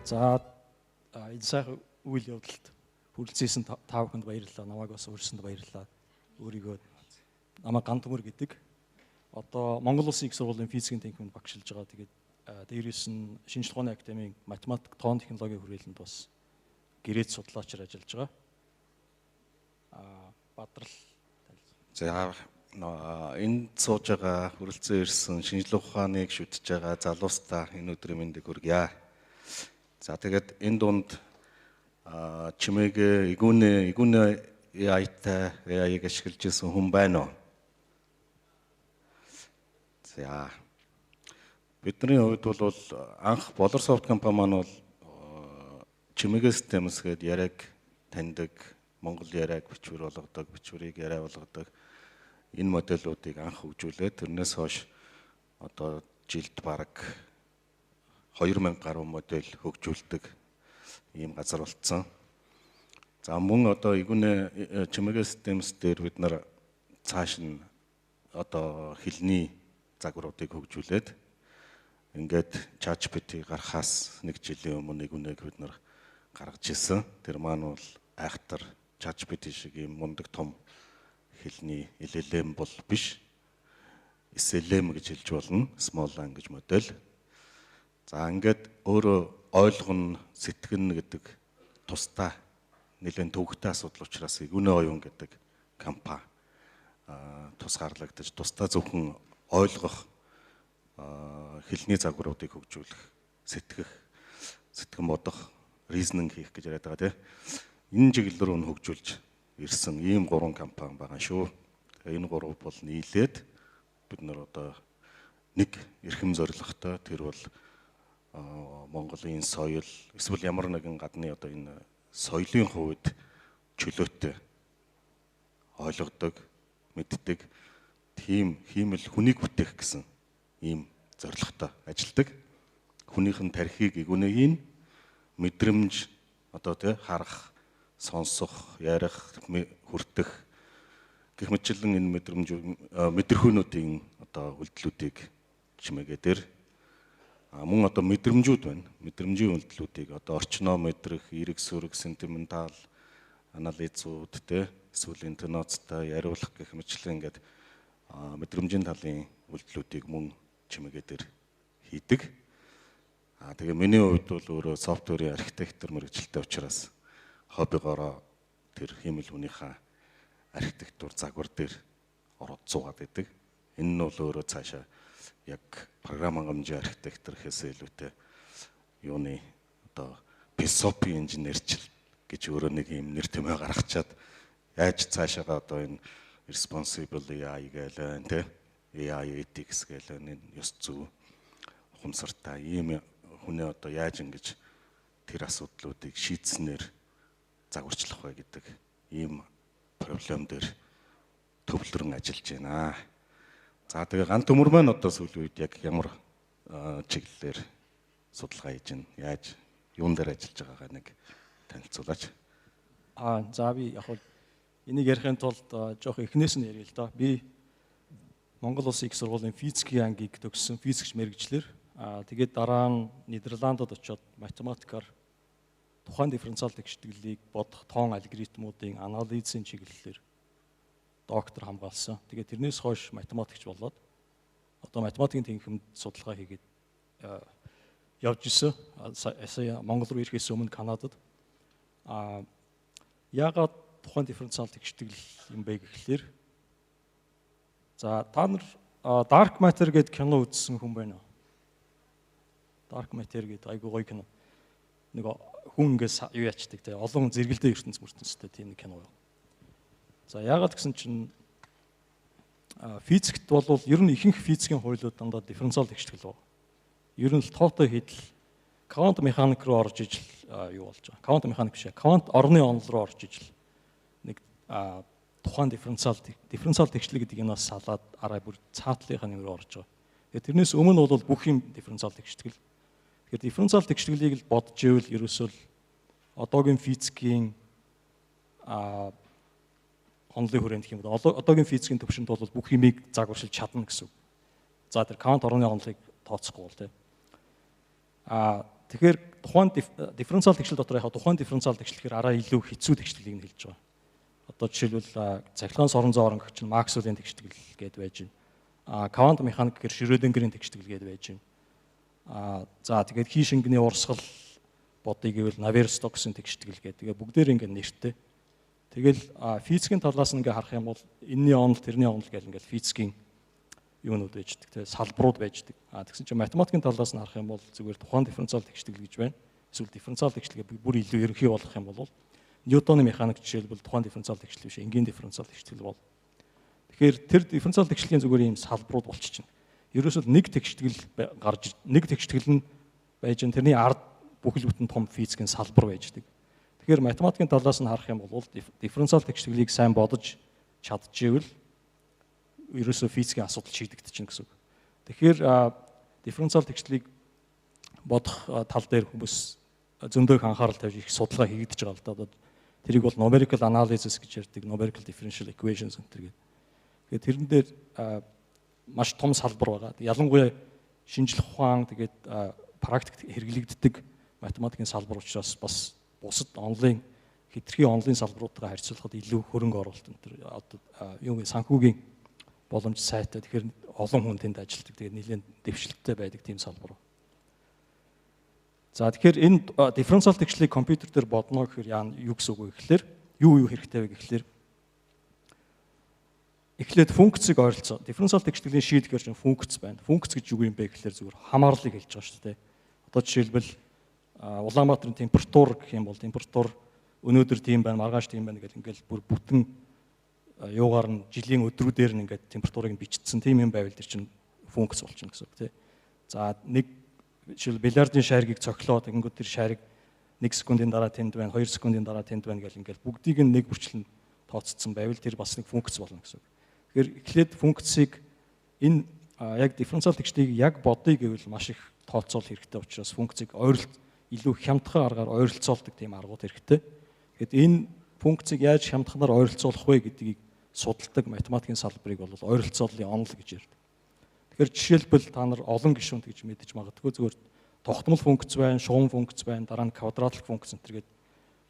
За энэ сайхан үйл явдалд хүрэлцээсэн та бүхэнд баярлалаа. Намайг бас урьсанд баярлалаа. Өөрийгөө намайг Ган Төмөр гэдэг. Одоо Монгол Улсын их сургуулийн физикийн тэнхимэнд багшилж байгаа. Тэгээд дээрээс нь Шинжлэх ухааны академийн математик, тоон технологийн хүрээлэнд бас гэрээт судлаачаар ажиллаж байгаа. Бадрал. За энд сууж байгаа хүрэлцэн ирсэн шинжлэх ухааныг шүтж байгаа залуустаа энэ өдрийн мэндийг хүргье. За тэгээд энэ дунд чимээгээ игүүнэ AI-г ашиглаж ирсэн хүн байна уу? За бидний хувьд бол анх Bolorsoft компани маань бол чимээгээ системс гээд яриаг таньдаг, Монгол яриаг бичвэр болгодог, бичвэрийг яриа болгодог энэ модулуудыг анх хөгжүүлээд тэрнээс хойш одоо жилд бараг 2000 гаруй модель хөгжүүлдэг ийм газар болцсон. За мөн одоо игүүнэ чимээгээ системс дээр бид нар цааш нь одоо хэлний загваруудыг хөгжүүлээд ингээд ChatGPT гарахаас нэг жилийн өмнө игүүнэг бид нар гаргаж ирсэн. Тэр маань бол айхтар ChatGPT шиг ийм мундаг том хэлний LLM бол биш. SLM гэж хэлж болно. Small Language Model. За ингээд өөрөө ойлгоно, сэтгэнэ гэдэг тусдаа нэлээд төвөгтэй асуудал учраас игүүнэ оюун гэдэг компани тусгаарлагдаж тусдаа зөвхөн ойлгох хэлний загваруудыг хөгжүүлэх, сэтгэн бодох, reasoning хийх гэж яриад байгаа тийм. Энэ чиглэл рүү хөгжүүлж ирсэн ийм 3 компани байгаа шүү. Тэгээ энэ 3 бол нийлээд бид нар одоо нэг эрхэм зорилготой тэр бол Монголын соёл эсвэл ямар нэгэн гадны одоо энэ соёлын хувьд чөлөөтэй ойлгодог, мэддэг тийм хиймэл хүнийг бүтээх гэсэн ийм зорилготой ажилдаг. Хүнийхэн тархийг игүүнэгийн мэдрэмж одоо тий харах, сонсох, ярих, хүртэх гэх мэтлэн энэ мэдрэхүүнүүдийн одоо үйлдэлүүдийг чимээгээ дээр мөн одоо мэдрэмжүүд байна. Мэдрэмжийн үйлдэлүүдийг одоо орчноо мэдрэх, эерэг сүрэг, сентиментал анализууд те эсвэл интоноцтой яриулах гэх мэтлэн ингээд мэдрэмжийн талын үйлдэлүүдийг мөн чимээгээ дээр хийдэг. Тэгээ миний хувьд бол өөрөө софтверийн архитектор мэргэжилтэй учраас хоббигоороо тэр хиймэл хүнийхээ архитектур загвар дээр ороод суугаад байдаг. Энэ нь бол өөрөө цаашаа яг програм хангамжийн архитектор гэхээс илүүтэй юуны одоо PSOP инженерчил гэж өөрөө нэг юм нэр томьёо гаргачаад яаж цаашаага одоо энэ responsible AI гэлэн тэ AI ethics гэлэн энэ ёс зүй ухамсартай ийм хүнээ одоо яаж ингэж тэр асуудлуудыг шийдснээр загварчлах вэ гэдэг ийм проблем дээр төвлөрөн ажиллаж байна. За тэгээ Ган Төмөр маань одоо сүүлийн үед яг ямар чиглэлээр судалгаа хийж байна? Яаж юун дээр ажиллаж байгаагаа нэг танилцуулаач. За би яг хөө энийг ярихын тулд жоох эхнээс нь ярил л да. Би Монгол Улсын их сургуулийн физикийн ангийг төгссөн физикч мэргэжлэр. Тэгээд дараа нь Нидерландад очиод математикаар тухайн дифференциал тэгшдэглэлийг бодох тоон алгоритмуудын анализын чиглэлээр доктор хамгаалсан. Тэгээд тэрнээс хойш математикч болоод одоо математикийн тэнхимэнд судалгаа хийгээд явж исэн. Сая Монгол руу ирэхээс өмнө Канадад яагаад тухайн дифференциал тэгшдэглэл юм бэ гэхлээр за та нар Dark Matter гэдэг кино үзсэн хүн байна уу? Dark Matter гэдэг айгуу гоё кино. Нэг хүн ингээс юу ячдаг те олон зэрэгэлдээ ертөнц мөртөнстэй тийм нэг кино байна. За яагаад гэсэн чинь физикт бол ер нь ихэнх физикийн хуулиуд дандаа дифференциал тэгшдэглэл байна. Ер нь л тоотой хийдэл квант механик руу орж ижил юу болж байгаа. Квант механик биш, квант орны онол руу орж ижил нэг тухайн дифференциал тэгшдэглэл гэдэг юмас салаад арай бүр цаатлынхаа нэм рүү орж байгаа. Тэгээд тэрнээс өмнө бол бүх юм дифференциал тэгшдэглэл. Тэгэхээр дифференциал тэгшдэглэлийг л бодж ивэл ерөөсөө одоогийн физикийн онолын хүрээнд гэх юм бол одоогийн физикийн төвшөнд бол бүх юмыг загваршилж чадна гэсэн үг. За тэр квант орны онолыг тооцохгүй бол тийм. Тэгэхээр тухайн дифференциал тэгшил дотор яг тухайн дифференциал тэгшил гэхээр араа илүү хэцүү тэгшлийг нь хэлж байгаа. Одоо жишээлбэл цахилгаан сорон зоо оронгч нь Максвеллийн тэгшил гээд байж байна. Квант механик гэхээр Шрёдингерийн тэгшил гээд байж байна. За тэгээд хий шингэний урсгал бодыг гэвэл Наверстоксын тэгшил гээд тэгээд бүгдээр ингэ нэртэй. Тэгэл физикийн талаас нь ингээ харах юм бол энэний онол тэрний онол гэл ингээл физикийн юунууд байждаг те салбарууд байждаг. Тэгсэн чинь математикийн талаас нь харах юм бол зүгээр тухайн дифференциал тэгшил гэж байна. Эсвэл дифференциал тэгшилгээ бүр илүү ерөнхий болгох юм бол Ньютоны механик жишээлбэл тухайн дифференциал тэгшил биш энгийн дифференциал тэгшил бол. Тэгэхээр тэр дифференциал тэгшилгийн зүгээр ийм салбарууд болчихно. Ерөөсөө нэг тэгшил гарч нэг тэгшил нь байж тэрний ард бүхэл бүтэн том физикийн салбар байждаг. Тэгэхээр математикийн талаас нь харах юм бол дифференциал тэгшлийг сайн бодож чадчихвэл ерөөсөө физикийн асуудал шийдэгдчихнэ гэсэн үг. Тэгэхээр дифференциал тэгшлийг бодох тал дээр хүмүүс зөндөө их анхаарал тавьж их судалгаа хийгдэж байгаа л да. Одоо тэрийг бол numerical analysis гэж ярьдаг, numerical differential equations гэдэг. Тэгээд тэрэн дээр маш том салбар байгаа. Ялангуяа шинжлэх ухаан тэгээд практикт хэрэглэгддэг математикийн салбар учраас бас бусад онлайн хэтэрхий онлайн салбаруудтай харьцуулахад илүү хөрөнгө оруулалт энэ одоо юм санхүүгийн боломж сайтай. Тэгэхээр олон хүн тэнд ажилладаг. Тэгээд нэлээд дэвшилттэй байдаг тийм салбар. За тэгэхээр энэ дифференциал тэгшлийг компьютер дээр бодно гэхээр юу гэсэн үг вэ гэхээр юу хэрэгтэй вэ гэхээр эхлээд функцийг ойролцоо. Дифференциал тэгшлийн шийдгээр чинь функц байна. Функц гэж юу юм бэ гэхээр зүгээр хамаарлыг хэлж байгаа шүү дээ. Одоо жишээлбэл Улаанбаатарын температур гэх юм бол температур өнөөдөр тийм байна, маргааш тийм байна гэл ингээл бүр бүтэн юугаар нь жилийн өдрүүдээр нь ингээд температурыг нь бичсэн тийм юм байвал тэр чинь функц болчихно гэсэн үг тий. За нэг жишээл бильярдын шаргийг цохилоод ингээд тэр шарыг 1 секундын дараа тэнд байна, 2 секундын дараа тэнд байна гэл ингээл бүгдийг нь нэг бүрчлэн тооцсон байвал тэр бас нэг функц болно гэсэн үг. Тэгэхээр эхлээд функцийг энэ яг дифференциал тэгшлийг яг бодъё гэвэл маш их тооцоол хэрэгтэй учраас функцийг илүү хямдхан аргаар ойролцоолдог тийм аргууд хэрэгтэй. Тэгэхэд энэ функцийг яаж хямдханаар ойролцоолох вэ гэдгийг судалдаг математикийн салбарыг бол ойролцооллын онол гэж ярьдаг. Тэгэхээр жишээлбэл та нар олон гишүүнт гэж мэдэж магадгүй зүгээр тогтмол функц байна, шугам функц байна, дараа нь квадратлик функц энэ төргээд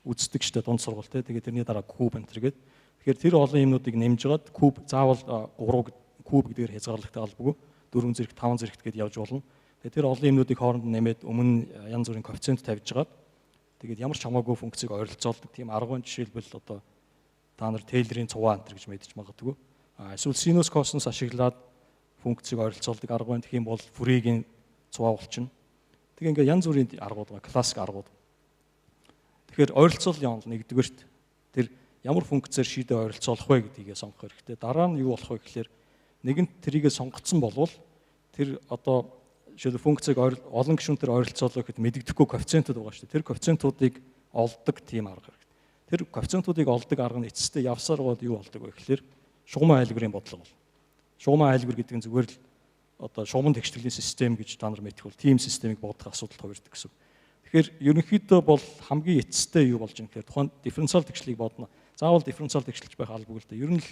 үздэг штэ дунд сургууль те. Тэгээд тэрний дараа куб энэ төргээд. Тэгэхээр тэр олон юмнуудыг нэмжгаад куб заавал 3 куб гэдгээр хязгаарлагтай албагүй 4 зэрэг 5 зэрэгт гээд явж болно. Тэгээд тэр олон юмнуудыг хооронд нэмээд өмнө янз бүрийн коэффициент тавьжгаад тэгээд ямар ч хамаагүй функцийг ойролцоолдог тийм аргын жишээлбэл одоо та нар Тейлерийн цуваа энэ гэж мэдэж магадгүй. Эсвэл синус косинус ашиглаад функцийг ойролцоолдог арга байна. Тэгэх юм бол Фурейгийн цуваа болчихно. Тэгээ ингээ янз бүрийн аргууд байгаа, классик аргууд. Тэгэхээр ойролцооллын онол нэгдүгээрт тэр ямар функцээр шийдэ ойролцоолох вэ гэдгийг сонгох хэрэгтэй. Дараа нь юу болох вэ гэхээр нэгэнт тэрийгэ сонгоцсон болвол тэр одоо жишээлбэл функцийг олон гишүүнээр ойролцоолох гэхэд мэдэгдэхгүй коэффициентууд байгаа шүү дээ. Тэр коэффициентуудыг олдог тийм арга хэрэгтэй. Тэр коэффициентуудыг олдог арга нь эцэстээ явсаар гоод юу болдог вэ гэхээр шугамын айлгүрийн бодлого бол. Шугамын айлгүр гэдэг нь зүгээр л одоо шугамын тэгшлийн систем гэж та нар мэдэх бол тийм системийг бодох асуудал тохирдог гэсэн. Тэгэхээр ерөнхийдөө бол хамгийн эцэстээ юу болж юм гэхээр тухайн дифференциал тэгшлийг бодно. Заавал дифференциал тэгшлж байх албагүй л дээ. Ер нь л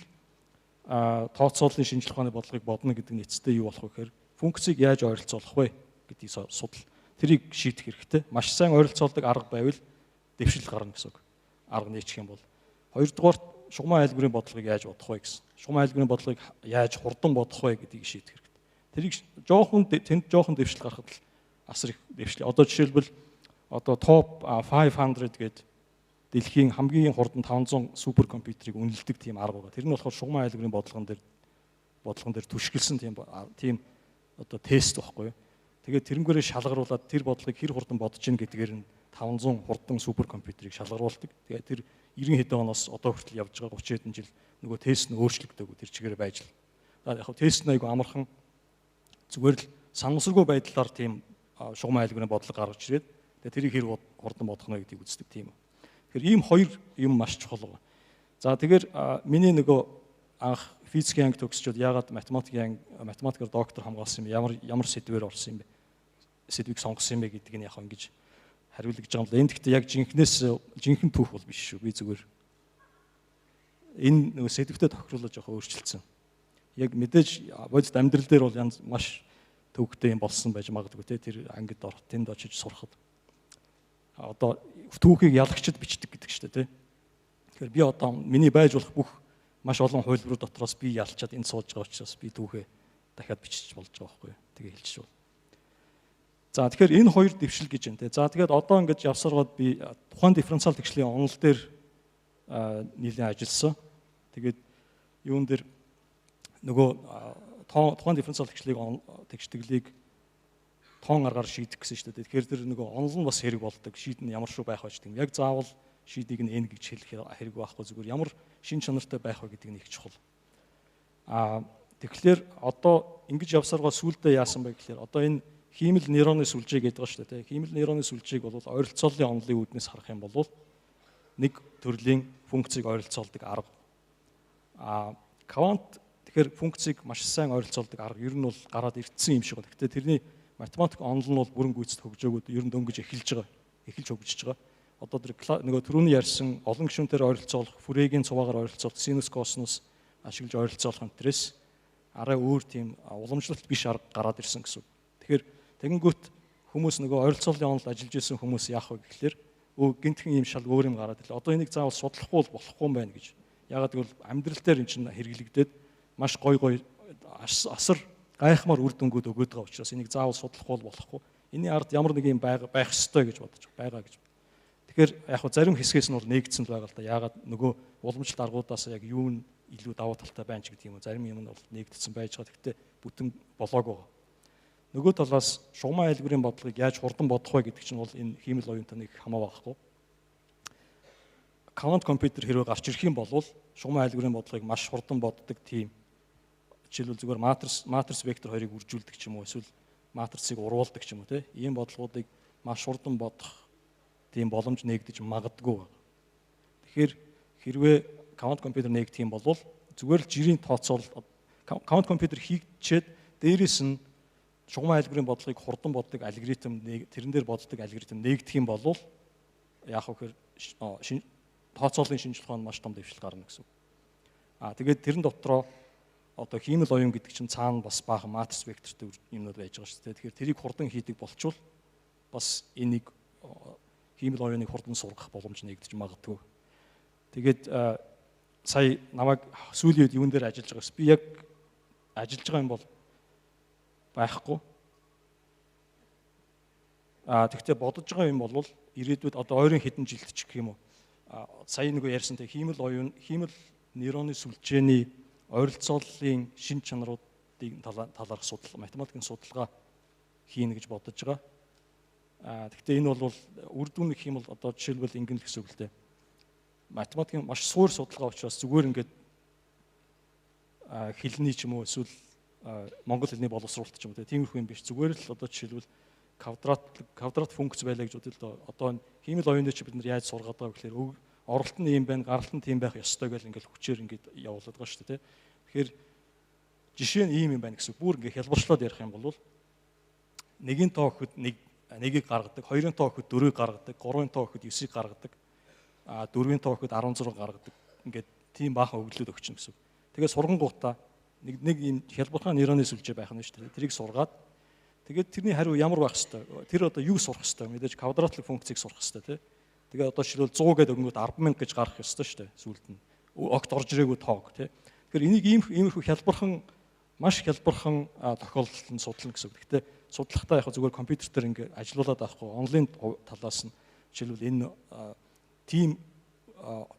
тооцооллын шинжлэх ухааны бодлогыг бодно гэдэг нь эцэстээ юу болох вэ гэхээр функцийг яаж ойролцоолох вэ гэдгийг судал. Тэрийг шийдэх хэрэгтэй. Маш сайн ойролцоолдог арга байвал дэвшил гарна гэсэн үг. Арга нийцэх юм бол. Хоёрдугаар шугамын айлгүрийн бодлогыг яаж бодох вэ гэсэн. Шугамын айлгүрийн бодлогыг яаж хурдан бодох вэ гэдгийг шийдэх хэрэгтэй. Тэрийг тэнд жоохон дэвшил гаргахад л асар их дэвшил. Одоо жишээлбэл одоо топ 500 гэдэг дэлхийн хамгийн хурдан 500 суперкомпьютерийг үнэлдэг тийм арга байгаа. Тэр нь болохоор шугамын айлгүрийн бодлогон дээр түшгэлсэн тийм одоо тест байхгүй юу. Тэгээд тэрнгээрээ шалгаруулад тэр бодлогыг хэр хурдан бодож ийн гэдгээр нь 500 хурдан суперкомпьютерийг шалгаруулдаг. Тэгээд тэр 90 хэдэн оноос одоо хүртэл явж байгаа 30 хэдэн жил нөгөө тест нь өөрчлөгдөөгүй тэр чигээр байж л. Яг тест нь айгу амархан зүгээр л санамсаргүй байдлаар тийм шугамын айлгүрийн бодлого гаргаж ирээд тэгээд тэрийг хэр хурдан бодох нь гэдгийг үздэг тийм. Тэгэхээр ийм хоёр юм маш чухал байна. За тэгэхээр миний нөгөө анх физикийн анги төгсчод яагаад математикаар доктор хамгаалсан юм ямар сэдвээр орсон юм бэ? Сэдвийг сонгосон юм бэ гэдгийг нь яг ингэж хариулж байгаа юм л. Энд гэхдээ яг жинхэнэ түүх бол биш шүү. Би зүгээр энэ нөгөө сэдвүүдэд тохируулж явах өөрчлөлтсөн. Яг мэдээж бодит амьдрал дээр бол янз маш төвөгтэй юм болсон байж магадгүй те тэр ангид орох тэнд очиж сурахад. одоо түүхийг ялагчд бичдэг гэдэг шүү дээ, тий. Тэгэхээр би одоо миний байж болох бүх маш олон хувилбарууд дотроос би ялчаад энд сууж байгаа учраас би түүхээ дахиад бичиж болж байгаа байхгүй юу. Тэгээ хэлчих бол. За тэгэхээр энэ хоёр дэвшил гэж байна, тий. За тэгээд одоо ингэж явсараад би тухайн дифференциал тэгшлийн онол дээр нийлэн ажилласан. Тэгээд юун дээр нөгөө тухайн дифференциал тэгштэглийг тоон аргаар шийдэх гэсэн шүү дээ. Тэгэхээр тэр нөгөө онол нь бас хэрэг болдог. Шийд нь ямар шүү байх вэ гэдэг юм. Яг заавал шийдийг нь n гэж хэлэх хэрэг байхгүй, зүгээр ямар шин чанартай байх вэ гэдэг нь их чухал. Тэгэхээр одоо ингэж явсаргаа сүүлдээ яасан бэ гэхээр одоо энэ хиймэл нейроны сүлжээ гэдэг байгаа шүү дээ. Хиймэл нейроны сүлжээг бол ойролцооллын онолын үүднээс харах юм бол нэг төрлийн функцийг ойролцоолдог арга. Квант тэгэхээр функцийг маш сайн ойролцоолдог арга ер нь бол гараад ирдсэн юм шиг байна. Гэхдээ тэрний математик онол нь бол бүрэн гүйцэд хөгжөөгөөд ер нь дөнгөж эхэлж хөгжиж байгаа. Одоо тэр нөгөө түрүүний ярьсан олон гишүүнээр ойролцоолох, Фурейгийн цуваагаар ойролцоолох, синус косинус ашиглаж ойролцоолох энтрээс арай өөр тийм уламжлалт биш арга гараад ирсэн гэсэн. Тэгэхээр тэгэнгүүт хүмүүс нөгөө ойролцооллын онолд ажиллаж исэн хүмүүс яах вэ гэхэлэр гинтхэн юм шал өөр юм гараад ирлээ. Одоо энийг заавал судлахгүй болохгүй юм байна гэж. Ягаад гэвэл амьдрал дээр эн чинь хэрэглэгдээд маш гой асар гайхмаар үр дүнгууд өгöd байгаа учраас энийг заавал судлахгүй болохгүй. Энийн ард ямар нэг юм байх ёстой гэж бодож байгаа гэж. Тэгэхээр яг хөө зарим хэсгээс нь бол нээгдсэн л байгаа л да. Ягаад нөгөө уламжлалт аргуудаас яг юу нь илүү давуу талтай байна ч гэдэг юм уу. Зарим юм нь бол нээгдсэн байж байгаа. Гэхдээ бүтэн болоогүй. Нөгөө талаас шугамын айлгуурын бодлогыг яаж хурдан бодох вэ гэдэг чинь бол энэ хиймэл оюунтай нэг хамаа байхгүй. Квант компьютер хэрвээ гарч ирэх юм бол шугамын айлгуурын бодлогыг маш хурдан боддог тийм жишээлбэл зүгээр матрис вектор хоёрыг үржүүлдэг ч юм уу, эсвэл матрицыг урвуулдаг ч юм уу, ийм бодлогуудыг маш хурдан бодох тийм боломж нээгдэж магадгүй. Тэгэхээр хэрвээ квант компьютер нээгдэх юм бол зүгээр л жирийн тооцоол квант компьютер хийгдчихэд дээрээс нь шугамын айлгуурын бодлогыг хурдан боддог алгоритм тэрэн дээр боддог алгоритм нээгдэх юм бол яах вэ гэхээр тооцооллын шинжилгээ нь маш том дэвшил гарна гэсэн. Тэгээд тэрэн дотроо одоо хиймэл оюун гэдэг чинь цаана бас баахан матрис вектортэй юмнууд байж байгаа шүү дээ. Тэгэхээр тэрийг хурдан хийдэг болчвол бас энийг хиймэл оюуныг хурдан сургах боломж нэгдэж магадгүй. Тэгээд сая намайг сүүлийн үед юун дээр ажиллаж байгаас би яг ажиллаж байгаа юм бол байхгүй. Тэгвэл бодож байгаа юм бол ирээдүйд одоо ойрын хэдэн жилд ч гэх юм уу. Сая нөгөө ярьсан тэг хиймэл нейроны сүлжээний ойролцооллын шин чанаруудын талаарх судалгаа, математикийн судалгаа хийнэ гэж бодож байгаа. Гэхдээ энэ бол үр дүн гэх юм бол одоо жишээлбэл ингэн л гэсэн үг л дээ. Математикийн маш суур судалгаа учраас зүгээр ингээд хэлний ч юм уу эсвэл монгол хэлний боловсруулалт ч юм уу тиймэрхүү юм биш. Зүгээр л одоо жишээлбэл квадрат функц байлаа гэж бодъё л доо. Одоо хиймэл оюун дээр чи бид нар яаж сургаад байгаа гэхээр оролт нь юм байна, гаралт нь тийм байх ёстой гэл ингээд хүчээр ингээд явуулдаг байгаа шүү дээ. Тэгэхээр жишээ нь ийм юм байна гэсэн. Бүр ингээд хялбарчлаад ярих юм бол нэгийн тоо өгөхөд нэгийг гаргадаг, хоёрын тоо өгөхөд дөрвийг гаргадаг, гурвын тоо өгөхөд 9-ийг гаргадаг, дөрвийн тоо өгөхөд 16 гаргадаг. Ингээд тийм баахан өгүүлэлт өгч юм гэсэн. Тэгээд сургангуудаа нэг юм хялбархан нейроны сүлжээ байх нь шүү дээ. Тэрийг сургаад тэгээд тэрний хариу ямар байх хэвээр. Тэр одоо юу сурах хэвээр. Мэдээж квадратлог функцийг сурах хэвээр тий. Тэгээд одоо жишээлбэл 100 гэдэг өнгөд 10,000 гэж гарах ёстой шүү дээ. Сүүлд нь огт орж ирээгүй тоог тий. Тэгэхээр энийг иймэрхүү хялбархан маш хялбархан тохиолдолд нь судлана гэсэн үг. Гэхдээ судлахтаа яг зүгээр компьютер дээр ингээд ажилуулад авахгүй онлайн талаас нь жишээлбэл энэ тим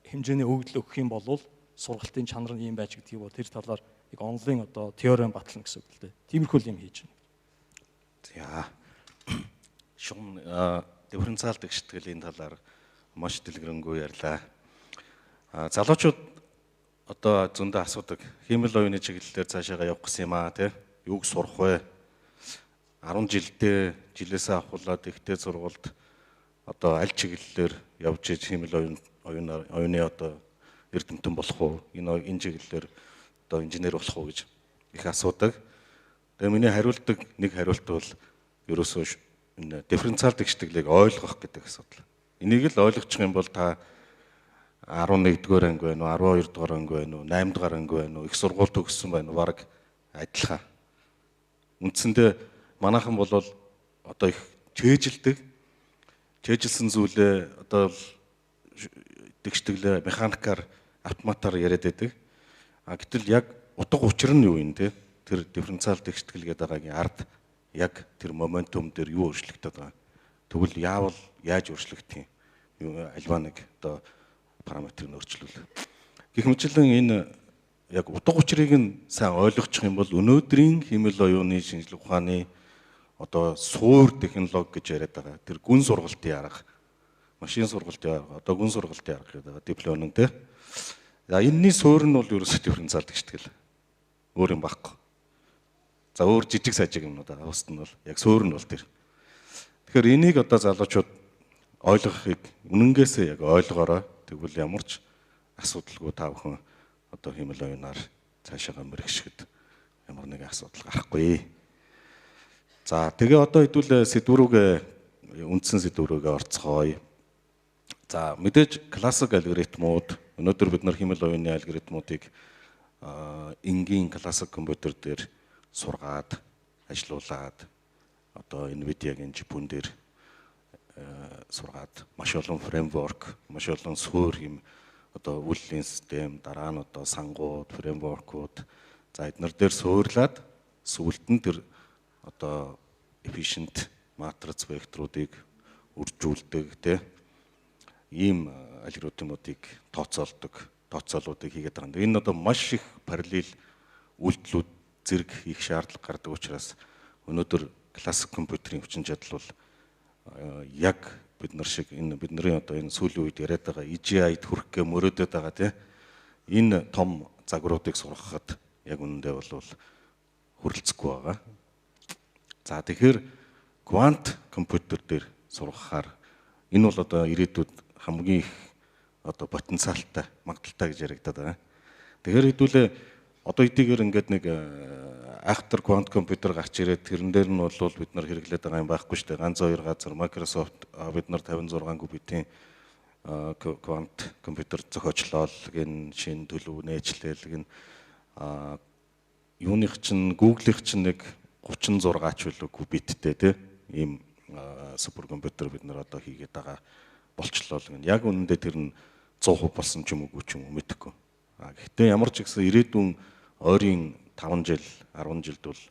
хэмжээний өгөгдөл өгөх юм бол сургалтын чанар нь юм байж гэдгийг бол тэр талаар яг онлайн одоо теорем батлна гэсэн үг л дээ. Тиймэрхүү юм хийж байна. За. Шун дифференциал тэгштгэлийн талаар маш дэлгэрэнгүй ярьлаа. Залуучууд одоо зөндөө асуудаг. Хиймэл оюуны чиглэлээр цаашаа явах гэсэн юм аа тий. Юуг сурах вэ? 10 жилээсээ авахулаад ихтэй сургуульд одоо аль чиглэлээр явж иж хиймэл оюуны одоо эрдэмтэн болох уу? Энэ чиглэлээр одоо инженер болох уу гэж их асуудаг. Тэгээ миний нэг хариулт бол ерөөсөө энэ дифференциал тэгштэглийг ойлгох гэдэг асуудал. Энийг л ойлгочих юм бол та 11-р анги байна уу, 12-р анги байна уу, 8-р анги байна уу, их сургууль төгссөн байна уу, бараг адилхан. Үндсэндээ манайхан бол одоо их чэйжилдэг. чэйжилсэн зүйлээ одоо тэгштэглээ механикаар автоматар яриад байдаг. Гэтэл яг утга учир нь юу юм те? Тэр дифференциал тэгштгэл гэдэг байгаагийн ард яг тэр моментум дээр юу өөрчлөгдөд байгаа. Тэгвэл яавал яаж өөрчлөгдөх юм? Альва нэг одоо параметрыг өөрчлүүл. Гэх мэтлэн энэ яг утга учирыг нь сайн ойлгочих юм бол өнөөдрийн хэмэл оюуны шинжилгээ ухааны одоо суур технологи гэж яриад байгаа. Тэр гүн сургалтын арга, машин сургалтын арга, одоо гүн сургалтын арга гэдэг диплом нь те. За энэний суур нь бол ерөөсөө дифференциал тэгштгэл. Өөр юм байхгүй. За өөр жижиг сажиг юмнууд байгаа. Ууст нь бол яг суур нь бол тэр. Тэгэхээр энийг одоо залуучууд ойлгохыг үнэнгээсээ яг ойлгоорой. Тэгвэл ямар ч асуудалгүй та бүхэн одоо хэмэл оюунаар цаашаа мэрэгшгэд ямар нэгэн асуудал гарахгүй. За тэгээ одоо хэдүүл сэдврүүгээ үндсэн сэдврүүгээ орцгоё. За мэдээж классик алгоритмууд өнөөдөр бид нар хэмэл оюуны алгоритмуудыг энгийн классик компьютер дээр сургаад ажилуулад одоо NVIDIA-гийн чипүүн дээр сургаад маш олон фреймворк, маш олон суур юм одоо үйлдвэрлэлийн систем, дараа нь одоо сангууд, фреймворкууд за эднэр дээр суурлаад сүүлд нь тэр одоо efficient матриц векторуудыг үржүүлдэг тийм ийм алгоритмуудыг тооцоолуудыг хийгээд байгаа. Энэ одоо маш их параллел үйлдэлүүд зэрэг хийх шаардлага гардаг учраас өнөөдөр классик компьютерийн хүчин чадал бол яг бид нар шиг энэ бидний одоо энэ сүүлийн үед яриад байгаа EGI-д хүрэх гэ мөрөөдөд байгаа тийм энэ том загваруудыг сургахад яг үнэндээ бол хүрэлцэхгүй байгаа. За тэгэхээр квант компьютер дээр сургахаар энэ бол одоо ирээдүйд хамгийн их одоо потенциалтай, магадaltaй гэж яригадаад байгаа. Тэгэхээр хэдүүлээ одоо эдгээр ингээд нэг after quantum computer гарч ирээд тэрэн дээр нь бол бид нар хэрэглээд байгаа юм байхгүй шүү дээ. Ганц хоёр газар Microsoft бид нар 56 гүбитийн quantum computer зохиочлол гэн шинэ төлөв нээжлэл гэн юуных чинь Google-их чинь нэг 36 ч билүү гүбиттэй тийм ийм суперкомпьютер бид нар одоо хийгээд байгаа болчлоо л гэн. Яг үнэндээ тэр нь 100% болсон ч юм уу ч юм уу мэдэхгүй. Гэхдээ ямар ч ихсэн ирээдүйн ойрын 5 жил 10 жилд бол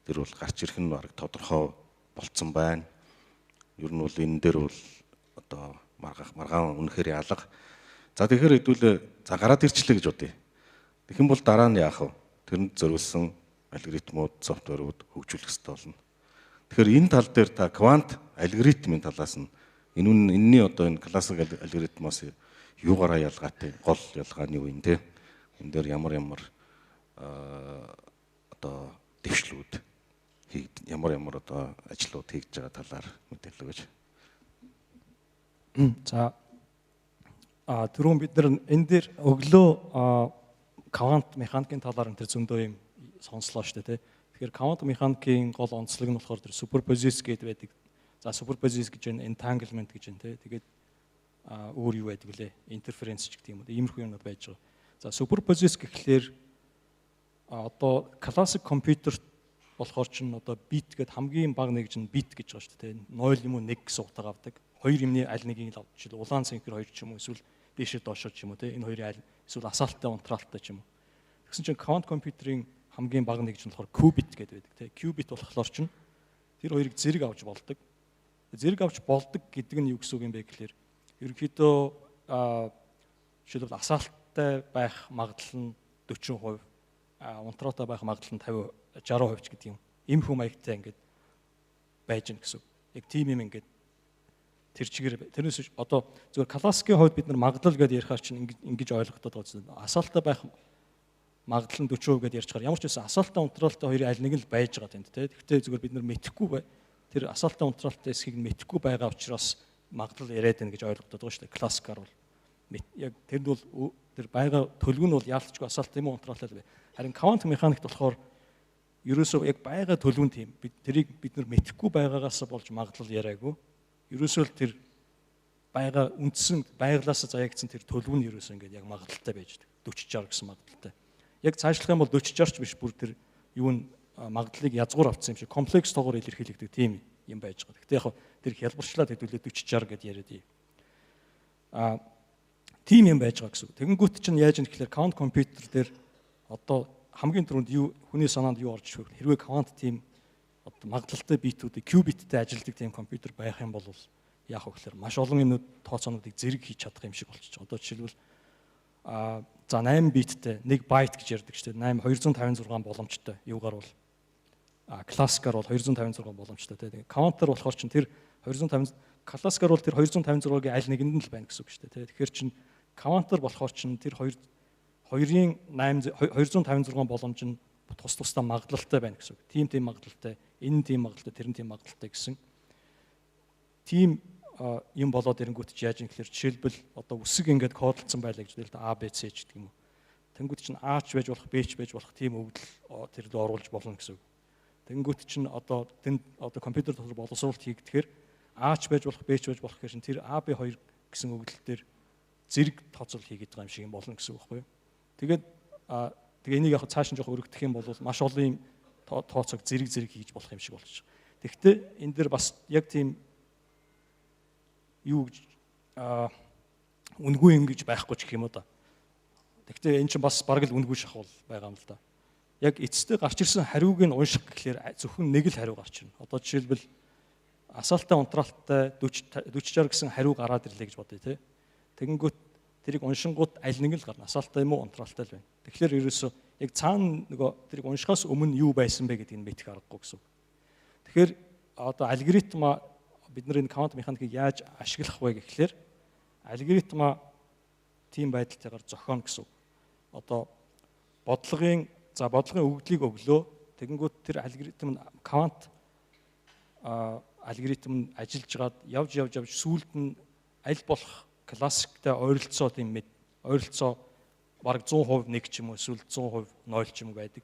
тэр бол гарч ирэх нь баг тодорхой болцсон байна. Ер нь бол энэ дээр бол одоо маргаан үнэхээр ялга. За тэгэхээр хэдүүлээ за гараад ирчлээ гэж бодъё. Тэгэх юм бол дараа нь яах вэ? Тэрэнд зориулсан алгоритмууд, софтверууд хөгжүүлэх хэрэгтэй болно. Тэгэхээр энэ тал дээр та квант алгоритмын талаас нь энэний одоо энэ классик алгоритмоос юугаараа ялгаатай гол ялгаа нь юу юм те? Энэ дээр ямар одоо дэвшлүүд ямар одоо ажлууд хийж байгаа талаар мэдээлэл өгөөч. За түрүүн бид нар энэ дээр өглөө квант механикийн талаар энэ зөндөө юм сонслоо шүү дээ. Тэгэхээр квант механикийн гол онцлог нь болохоор тэр суперпозиц гэдэг байдаг. За суперпозиц гэж байна, entanglement гэж байна те. Тэгээд өөр юу байдаг лээ? Интерференц ч гэдэг юм уу. Иймэрхүү юмнууд байж байгаа. За суперпозиц гэхлээр одоо классик компьютерт болохоор чинь одоо бит гэдэг хамгийн бага нэг чинь бит гэж байгаа шүү дээ. 0 юм уу 1 гэсэн утга авдаг. Хоёр юмны аль нэгийг л авч жишээ улаан цэнхэр хоёр ч юм уу эсвэл дээшээ доошоо ч юм уу те. Энэ хоёрын аль эсвэл асаалттай унтраалтай ч юм уу. Тэгсэн чинь квант компьютерийн хамгийн бага нэг чинь болохоор qubit гэдэг байдаг те. Qubit болохоор чинь тэр хоёрыг зэрэг авч болдог. Зэрэг авч болдог гэдэг нь юу гэсэн үг юм бэ гэхээр ерөнхийдөө жишээлбэл асаалттай байх магадлал нь 40%, унтраатай байх магадлал нь 50, 60% ч гэдэг юм. Ийм хүм маягтай ингээд байж гэн гэсэн. Яг тийм юм ингээд тэр чигээр тэрнээс одоо зөвхөн классикийн хувьд бид нар магадлал гэдээ ярихаар чинь ингэж ойлгогдоод байгаа. Асаалттай байх магадлал нь 40% гэдээ ярьж байгаа. Ямар ч байсан асаалттай унтраалтай хоёрын аль нэг нь л байж байгаа тэнд те. Гэхдээ зөвхөн бид нар мэдэхгүй бай. Тэр асаалттай унтраалтай эсхийг нь мэдэхгүй байгаа учраас магадлал яриад байна гэж ойлгогдоод байгаа шүү дээ. Классикаар бол яг тэнд бол тэр байга төлөв нь бол яалтчгүй асаалт юм уу унтраалтай бай. Харин квант механикт болохоор ерөөсөө яг байга төлөв нь тийм. Тэрийг бид нар мэдэхгүй байгаагаас болж магадлал яриаггүй. Ерөөсөө л тэр байга үндсэн байглаас заягдсан тэр төлөв нь ерөөсөө ингээд яг магадлалтай байж байгаа. 40-60 гэсэн магадлалтай. Яг цаашлах юм бол 40-60 ч биш бүр тэр юу н магадлалыг язгуур авцсан юм шиг комплекс тоогоор илэрхийлэгдэх тийм юм байж байгаа. Гэхдээ яг тэр хялбарчлаад хэдүүлээ 40-60 гэдээ яриад юм. Тим юм байж байгаа гэсэн. Тэгэнгүүт чинь яаж юм гэхээр квант компьютер дээр одоо хамгийн түрүүнд юу хүний санаанд юу орж ирэх вэ? Хэрвээ квант тим одоо магадлалтай битүүдийг qubitтэй ажилладаг тийм компьютер байх юм бол яах вэ гэхээр маш олон юмнууд тооцоонуудыг зэрэг хийж чадах юм шиг болчих. Одоо жишээлбэл за 8 биттэй 1 байт гэж ярьдаг шүү дээ. 256 боломжтой. Юугаар бол классикаар бол 256 боломжтой тийм. Квантаар болохоор чинь тэр 250 классикаар бол тэр 256-гийн аль нэгэнд нь л байна гэсэн үг шүү дээ. Тэгэхээр чинь квантаар болохоор чинь тэр 2-ын 256 боломж нь тусдаа магадлалтай байна гэсэн үг. Тийм магадлалтай, энэ тийм магадлалтай, тэр нь тийм магадлалтай гэсэн. Тийм юм болоод ирэнгүүт чи яаж юм гэхээр жишээлбэл одоо үсэг ингээд кодлцсон байлаа гэж хэлдэг А, Б, С гэдэг юм уу. Тэнгүүт чинь А ч байж болох, Б ч байж болох тийм өгдөл тэр рүү оруулж болно гэсэн үг. Тэнгүүт чинь одоо компьютер дотор боловсруулалт хийгдэхээр А ч байж болох, Б ч байж болох гэсэн тэр А, Б 2 гэсэн өгдөл дээр зэрэг тооцоол хийгээд байгаа юм шиг юм болно гэсэн үг байхгүй юу. Тэгээ энийг яг цааш нь жоох өргөдөх юм бол маш олон юм тооцоог зэрэг хийж болох юм шиг болж байгаа. Тэгэхдээ энэ дэр бас яг тийм юу гэж үнгүй юм гэж байхгүй ч гэх юм уу да. Тэгэхдээ эн чинь бас бараг л үнгүй шахуул байгаа юм л да. Яг эцэстээ гарч ирсэн хариуг нь унших гэхлээр зөвхөн нэг л хариу гарч ирнэ. Одоо жишээлбэл асаалттай унтраалттай 40-60 гэсэн хариу гараад ирлээ гэж бодъё те. Тэгэнгүүт тэрийг уншингууд аль нэг л гарна. Асаалттай юм уу унтраалттай л байна. Тэгэхээр ерөөсөө яг цаана нөгөө тэрийг уншихаас өмнө юу байсан бэ гэдгийг мэдэх аргагүй гэсэн. Тэгэхээр одоо алгоритма бидний квант механикийг яаж ашиглах вэ гэхлээр алгоритма тийм байдалтайгаар зохионо гэсэн. Одоо бодлогын өгдлийг өглөө. Тэгэнгүүт тэр алгоритм нь квант алгоритм нь ажиллаж гаад явж сүүлд нь аль болох классиктай ойролцоо бараг 100% нэг ч юм уу эсвэл 100% 0 ч юм уу байдаг.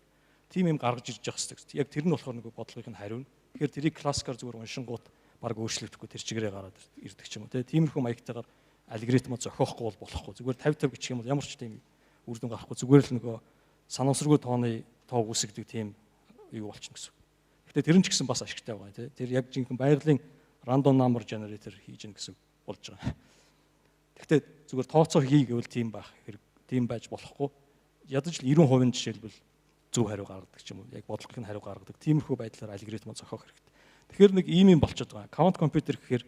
Тийм юм гаргаж ирж явах хэрэгтэй. Яг тэр нь болохоор нэг бодлогын хариу нь. Тэгэхээр тэрийг классикаар зүгээр уншингууд бараг өөрчлөгдөхгүй тэр чигээрээ гараад ирдэг ч юм уу. Тиймэрхүү маягтайгаар алгоритмаа зохиохгүй бол болохгүй. Зүгээр 50-50 гэх юм бол ямар ч тийм үр дүн гарахгүй. Зүгээр л нөгөө санамсаргүй тооны тоо үсгдэг тийм юу болчихно гэсэн. Гэхдээ тэр нь ч гэсэн бас ашигтай байгаа тийм. Тэр яг жинхэнэ байгалийн random number generator хийж гэн гэсэн болж байгаа. Гэхдээ зүгээр тооцоо хий гэвэл тийм байх хэрэг. Тийм байж болохгүй. Ядаж л 90% жишээлбэл зөв хариу гаргадаг ч юм уу. Яг бодлогын хариу гаргадаг. Тиймэрхүү байдлаар алгоритмаа зохиох хэрэгтэй. Тэгэхээр нэг ийм юм болчиход байгаа. Квант компьютер гэхээр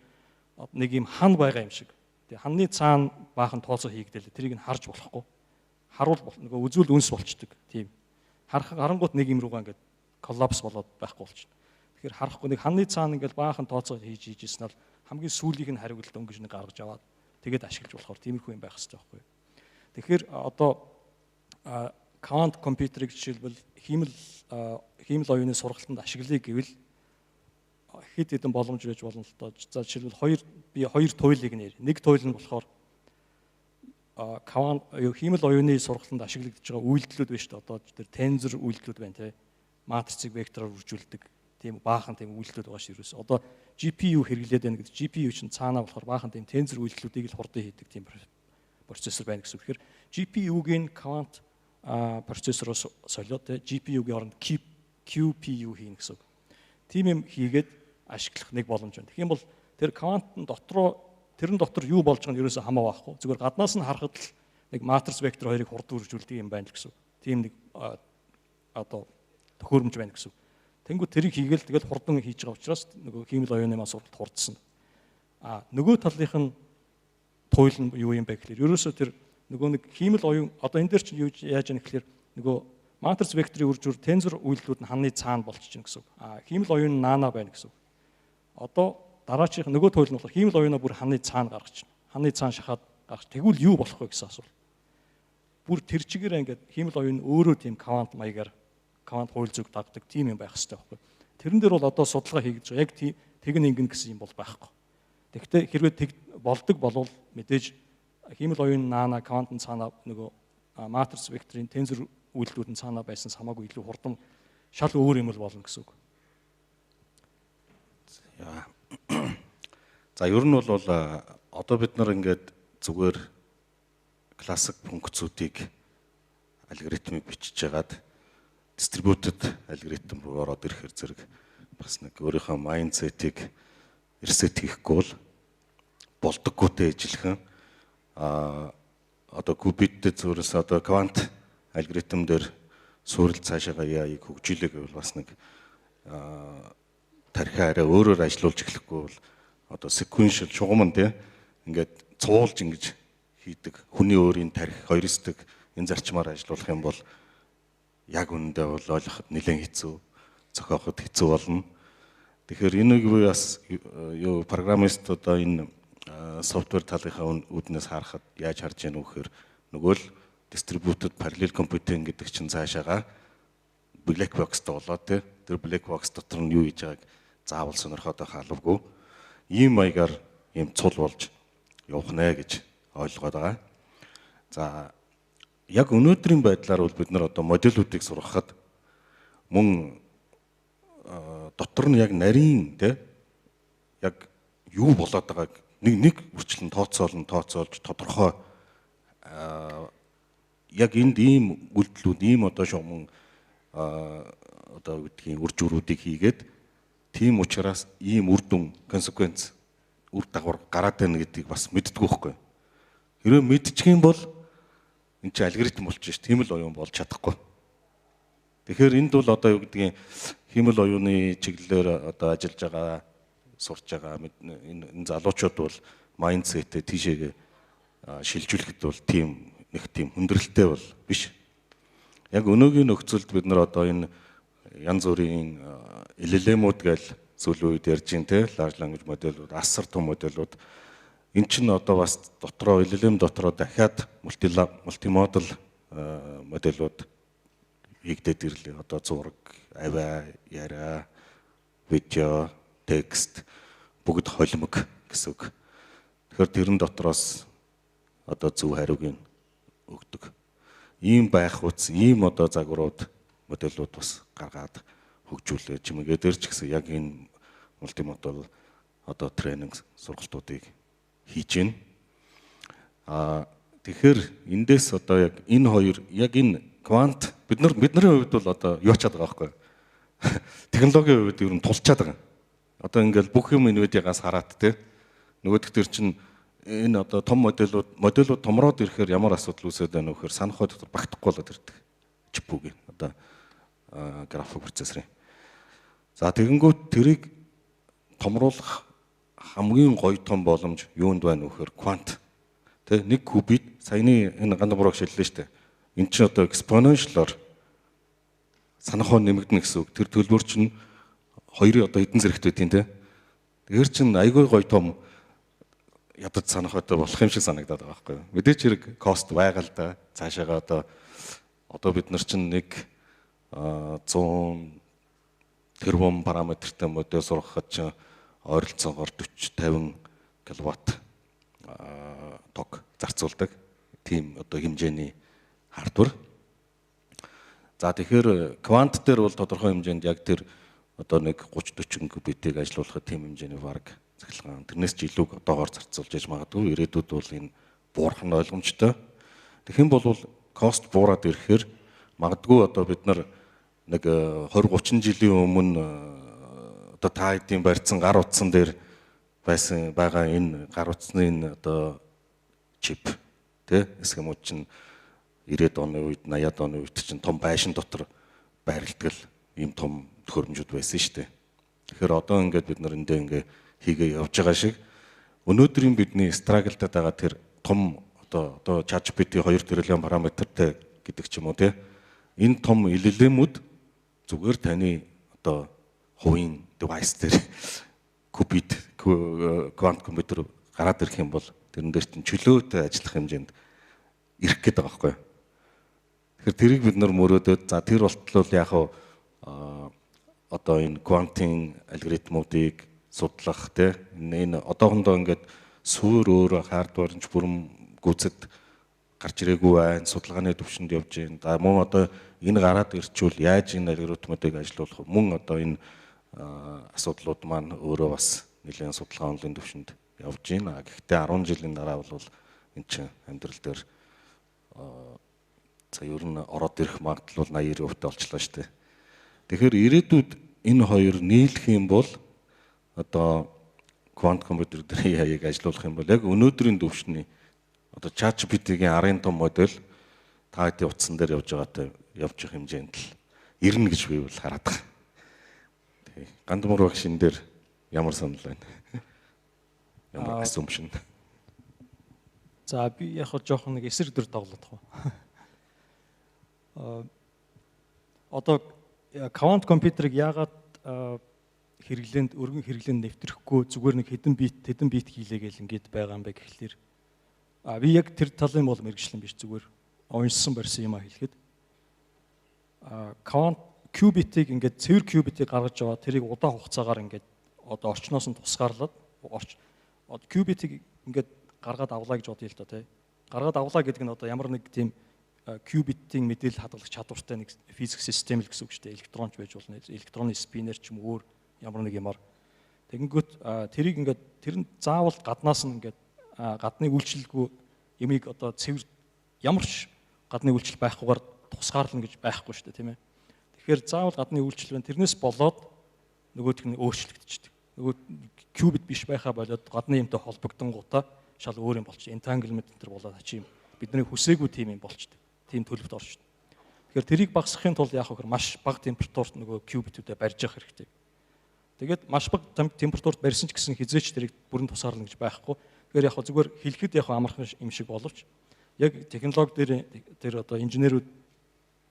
нэг ийм хан байгаа юм шиг. Тэгээ ханны цаана баахан тооцоо хийгдэл. Тэрийг нь харж болохгүй. Харуул нөгөө үзүүл үнс болчдөг. Тийм. Харангуут нэг юм руугаа ингээд коллапс болоод байхгүй болчихно. Тэгэхээр харахгүй нэг ханны цаана ингээд баахан тооцоо хийж ийжсэн бол хамгийн сүүлийнх нь хариуг л дөнгөж нэг гаргаж аваад тэгээд ашиглаж болохоор тиймэрхүү юм байх хэрэгтэй байхгүй юу. Тэгэхээр одоо квант компьютерийг жишээлбэл хиймэл оюуны сургалтанд ашиглая гэвэл хэд хэдэн боломж байж болно л доо. За жишээлбэл би хоёр туйлыг нэр. Нэг туйл нь болохоор квант хиймэл оюуны сургалтанд ашиглагдаж байгаа үйлдэлүүд байна шүү дээ. Одоо тэр тензор үйлдэлүүд байна те. Матрицыг вектороор үржүүлдэг тийм баахан тийм үйлдэлүүд байгаа шүү ерөөс. Одоо GPU хэрэглээд байна гэдэг. GPU чинь цаанаа болохоор баахан тийм тензор үйлдэлүүдийг л хурдан хийдэг тийм процессор байна гэсэн. Тэгэхээр GPU-гийн квант процессороос солиод те GPU-гийн оронд QPU хийнэ гэсэн. Тийм юм хийгээд ашиглах нэг боломж байна. Тэгэх юм бол тэр квантын тэрэн дотор юу болж байгааг нь ерөөсөө хамаа байхгүй. Зүгээр гаднаас нь харахад л нэг матриц вектор хоёрыг хурдан үржүүлдэг юм байна л гэсэн. Тийм нэг одоо төхөөрөмж байна гэсэн. Тэнгүү тэрийг хийгээл тэгэл хурдан хийж байгаа учраас нөгөө хиймэл оюуны асуудалд хурдсан. Нөгөө талынх нь туйл нь юу юм бэ гэхээр ерөөсөө тэр нөгөө нэг хиймэл оюун одоо энэ дээр чинь юу яаж яах гэхээр нөгөө матриц векторын үржүүр тензор үйлдэлүүд нь ханны цаана болчихно гэсэн. Хиймэл оюун наана байна гэсэн. Одоо дараачих нөгөө туйл нь болохоор хиймэл оюунаа бүр ханны цаана гаргачихна. Ханны цаана шахаад гаргах. Тэгвэл юу болох вэ гэсэн асуулт. Бүр тэр чигээрээ ингээд хиймэл оюун өөрөө тийм квант маягаар квант хууль зүг дагдаг тийм юм байх хэрэгтэй байхгүй. Тэрэн дээр бол одоо судалгаа хийгдэж байгаа. Яг тэг нь ингэн гэсэн юм бол байхгүй. Тэгэхдээ хэрвээ болдог болвол мэдээж хиймэл оюун наана квантын цаана нөгөө матриц векторын тензор үйлдэлүүд нь цаана байсан хамаагүй илүү хурдан шал өөр юм л болно гэсэн үг. За ер нь бол одоо бид нар ингээд зүгээр классик функцүүдийг алгоритмыг бичиж хагаад дистрибьютед алгоритм руу ороод ирэхээр зэрэг бас нэг өөрийнхөө майндсетийг reset хийхгүй бол болдоггүйтэй ижилхэн одоо qubit-тэй зүрээс одоо квант алгоритм дээр суурил цаашаага AI-г хөгжүүлээ гэвэл бас нэг тархиа арай өөрөөр ажиллуулж эхлэхгүй бол одоо sequential шугамн тий ингээд цуулж ингэж хийдэг хүний өөрийн тархи хоёрсдаг энэ зарчмаар ажиллуулах юм бол яг үнэндээ бол ойлгоход нэлээд хэцүү, зохиоход хэцүү болно. Тэгэхээр энийг бас юу программист одоо энэ софтвер талынхаа үүднээс харахад яаж харж яах вэ гэхээр нөгөө л distributed parallel computing гэдэг чинь цаашаага black box болоод тэр black box дотор нь юу хийж байгааг заавал сонирхоод хаалвгүй ийм маягаар ийм цул болж явах нэ гэж ойлгоод байгаа. За яг өнөөдрийн байдлаар бол бид нар одоо модулуудыг сургахад мөн дотор нь яг нарийн яг юу болоод байгааг нэг үрчлэн тооцоолж тодорхой яг энд ийм үйлдэлүүд ийм одоо шугам одоо гэдгийг үр журуудыг хийгээд тийм учраас ийм үр дүн consequence үр дагавар гараад байна гэдгийг бас мэддэггүй байхгүй. Хэрэв мэдчих юм бол энэ чинь алгоритм болчих ш. Тийм л оюун болж чадахгүй. Тэгэхээр энд бол одоо юу гэдгийг хиймэл оюуны чиглэлээр одоо ажиллаж байгаа сурч байгаа энэ залуучууд бол майндсетээ тийшээгээ шилжүүлэхэд бол тийм хүндрэлтэй бол биш. Яг өнөөгийн нөхцөлд бид нар одоо энэ янз бүрийн LLM-ууд гээл сүүлийн үед ярьж байна те large language model-ууд, асар том моделууд эн чинь одоо бас дотроо LLM дотроо дахиад мультимодал моделууд хийгдээд ирлээ. Одоо зураг, авиа, яриа, видео, текст бүгд холимог гэсэн үг. Тэгэхээр тэрэн дотроос одоо зөв хариуг нь өгдөг. Ийм байх үс, ийм одоо загварууд, моделууд бас гаргаад хөгжүүлээ. Чимээгээ дээр ч гэсэн яг энэ мультимодал одоо тренинг сургалтуудыг хийж байна. Тэгэхээр эндээс одоо яг энэ хоёр яг энэ квант бидний хувьд бол одоо юу ч чадгаа байхгүй. Технологийн хувьд ер нь тулчаад байгаа. Одоо ингээл бүх юм NVIDIA-гаас хараад те нөгөөдх төр чинь энэ одоо том моделууд томроод ирэхээр ямар асуудал үүсээд байна вэ гэхээр санахой дотор багтахгүй болоод ирдэг. Чипүүгийн одоо график процессорын. За тэгэнгүүт тэрийг томруулах хамгийн гоё том боломж юунд байна вэ гэхээр квант. Тэ нэг кубит саяны энэ гандарбураг шилжлээ шүү дээ. Энд чинь одоо экспоненциалаар санахой нэмэгдэнэ гэсэн үг. Тэр төлбөр чинь хоёрын одоо хэдэн зэрэгт байдیں۔ Тэ. Тэгэхээр чинь айгүй гоё том ядаж санахойтой болох юм шиг санагдаад байгаа байхгүй юу. Мэдээч хэрэг кост байгаа л да. Цаашаага одоо бид нар чинь нэг 100 тэрбум параметртэй модель сургахад чинь ойролцоогоор 40-50 киловатт ток зарцуулдаг. Тийм одоо хэмжээний хардвар. За тэгэхээр квант дээр бол тодорхой хэмжээнд яг тэр одоо нэг 30-40 кубитийг ажилуулахад тийм хэмжээний баг цахилгаан. Тэрнээс ч илүү одоогоор зарцуулж яж магадгүй. Ирээдүйд бол энэ буурах нь ойлгомжтой. Тэгэх юм бол кост буураад ирэхээр магадгүй одоо бид нар нэг 20-30 жилийн өмнө одоо та хэдийн барьсан гар утсан дээр байгаа энэ гар утасны энэ одоо чип тэ эсгэмүүд чинь 90-ад оны үед 80-ад оны үед чинь том байшин дотор байрладаг ийм том төхөөрөмжүүд байсан шүү дээ. Тэгэхээр одоо ингээд бид нар эндээ ингээ хийгээ явж байгаа шиг өнөөдрийн бидний страглдаад байгаа тэр том одоо ChatGPT 2 тэрлэн параметртэй гэдэг ч юм уу те энэ том LLM-үүд зүгээр таны одоо хувийн девайс дээр qubit квант компьютер гараад ирэх юм бол тэрэн дээр чинь чөлөөтэй ажиллах хэмжээнд ирэх гээд байгаа байхгүй. Тэгэхээр тэрийг бид нар мөрөөдөд за тэр болтол яг одоо энэ квантын алгоритмуудыг судлах те энэ одоохондоо ингээд суур өөр хардварч бүрэн гүйцэд гарч ирээгүй байна. Судалгааны төвшөнд явж байна. За мөн одоо энэ гараад ирчүүл яаж энэ алгоритмуудыг ажилуулах вэ? Мөн одоо энэ асуудлууд маань өөрөө бас нэлээд судалгаа онлын төвшөнд явж байна. Гэхдээ 10 жилийн дараа бол эн чинь амьдрал дээр за ер нь ороод ирэх магадлал 80% болчлоо шүү дээ. Тэгэхээр ирээдүйд энэ хоёр нийлэх юм бол одоо квант компьютер дээр AI-г ажилуулах юм бол яг өнөөдрийн түвшний одоо ChatGPT-гийн арын том модель та хэдийн утсан дээр явж байгаатай явж их хэмжээнд л ирнэ гэж би бол хараад байгаа. Тэгээ Гандамар багш энэ дээр ямар санал байна? Ямар assumption? За би яг хоо жоохон нэг эсрэг дөр тоглох уу. Одоо квант компьютерыг яагаад өргөн хэрэглээнд нэвтрэхгүй зүгээр нэг хэдэн бит хийлээ гэл ингээд байгаа юм бэ гэхлээр би яг тэр талын бол мэрэгчлэн биш зүгээр уншсан барьсан юм а хэлэхэд квант qubit-ийг ингээд цэвэр qubit-ийг гаргаж аваад тэрийг удаан хугацаагаар ингээд одоо орчноос нь тусгаарлаад qubit-ийг ингээд гаргаад авлаа гэж бодъё л доо тий. Гаргаад авлаа гэдэг нь одоо ямар нэг тийм qubit-ийн мэдээлэл хадгалагч чадвартай нэг физик систем л гэсэн үг шүү дээ. Электронч байж болно. Электронны спиннер ч юм өөр ямар нэг юмар. Тэгэнгүүт тэрийг ингээд тэр нь заавал гаднаас нь ингээд гадны үйлчлэлгүй ямиг одоо цэвэр ямар ч гадны үйлчлэл байхгүйгээр тусгаарлана гэж байхгүй шүү дээ, тийм ээ. Тэгэхээр заавал гадны үйлчлэл байна. Тэрнээс болоод нөгөөх нь өөрчлөгдчихдөг. Нөгөө qubit биш байхаа болоод гадны юмтай холбогдонгуудаа шал өөр юм болчих. Entanglement энэ төр болоод ачим бидний хүсээгүй тийм юм болчдөг. Тийм төлөвт орж шүү дээ. Тэгэхээр тэрийг багасгахын тулд яах вэ гэхээр маш бага температурт нөгөө qubit-үүдээ барьж явах хэрэгтэй. Тэгээд маш бага температурт барьсан ч гэсэн хизээч тэрийг бүрэн тусгаарлана гэж байхгүй. Тэгэхээр яг зүгээр хэлэхэд яг амархан юм шиг боловч яг технологи дээр одоо инженерүүд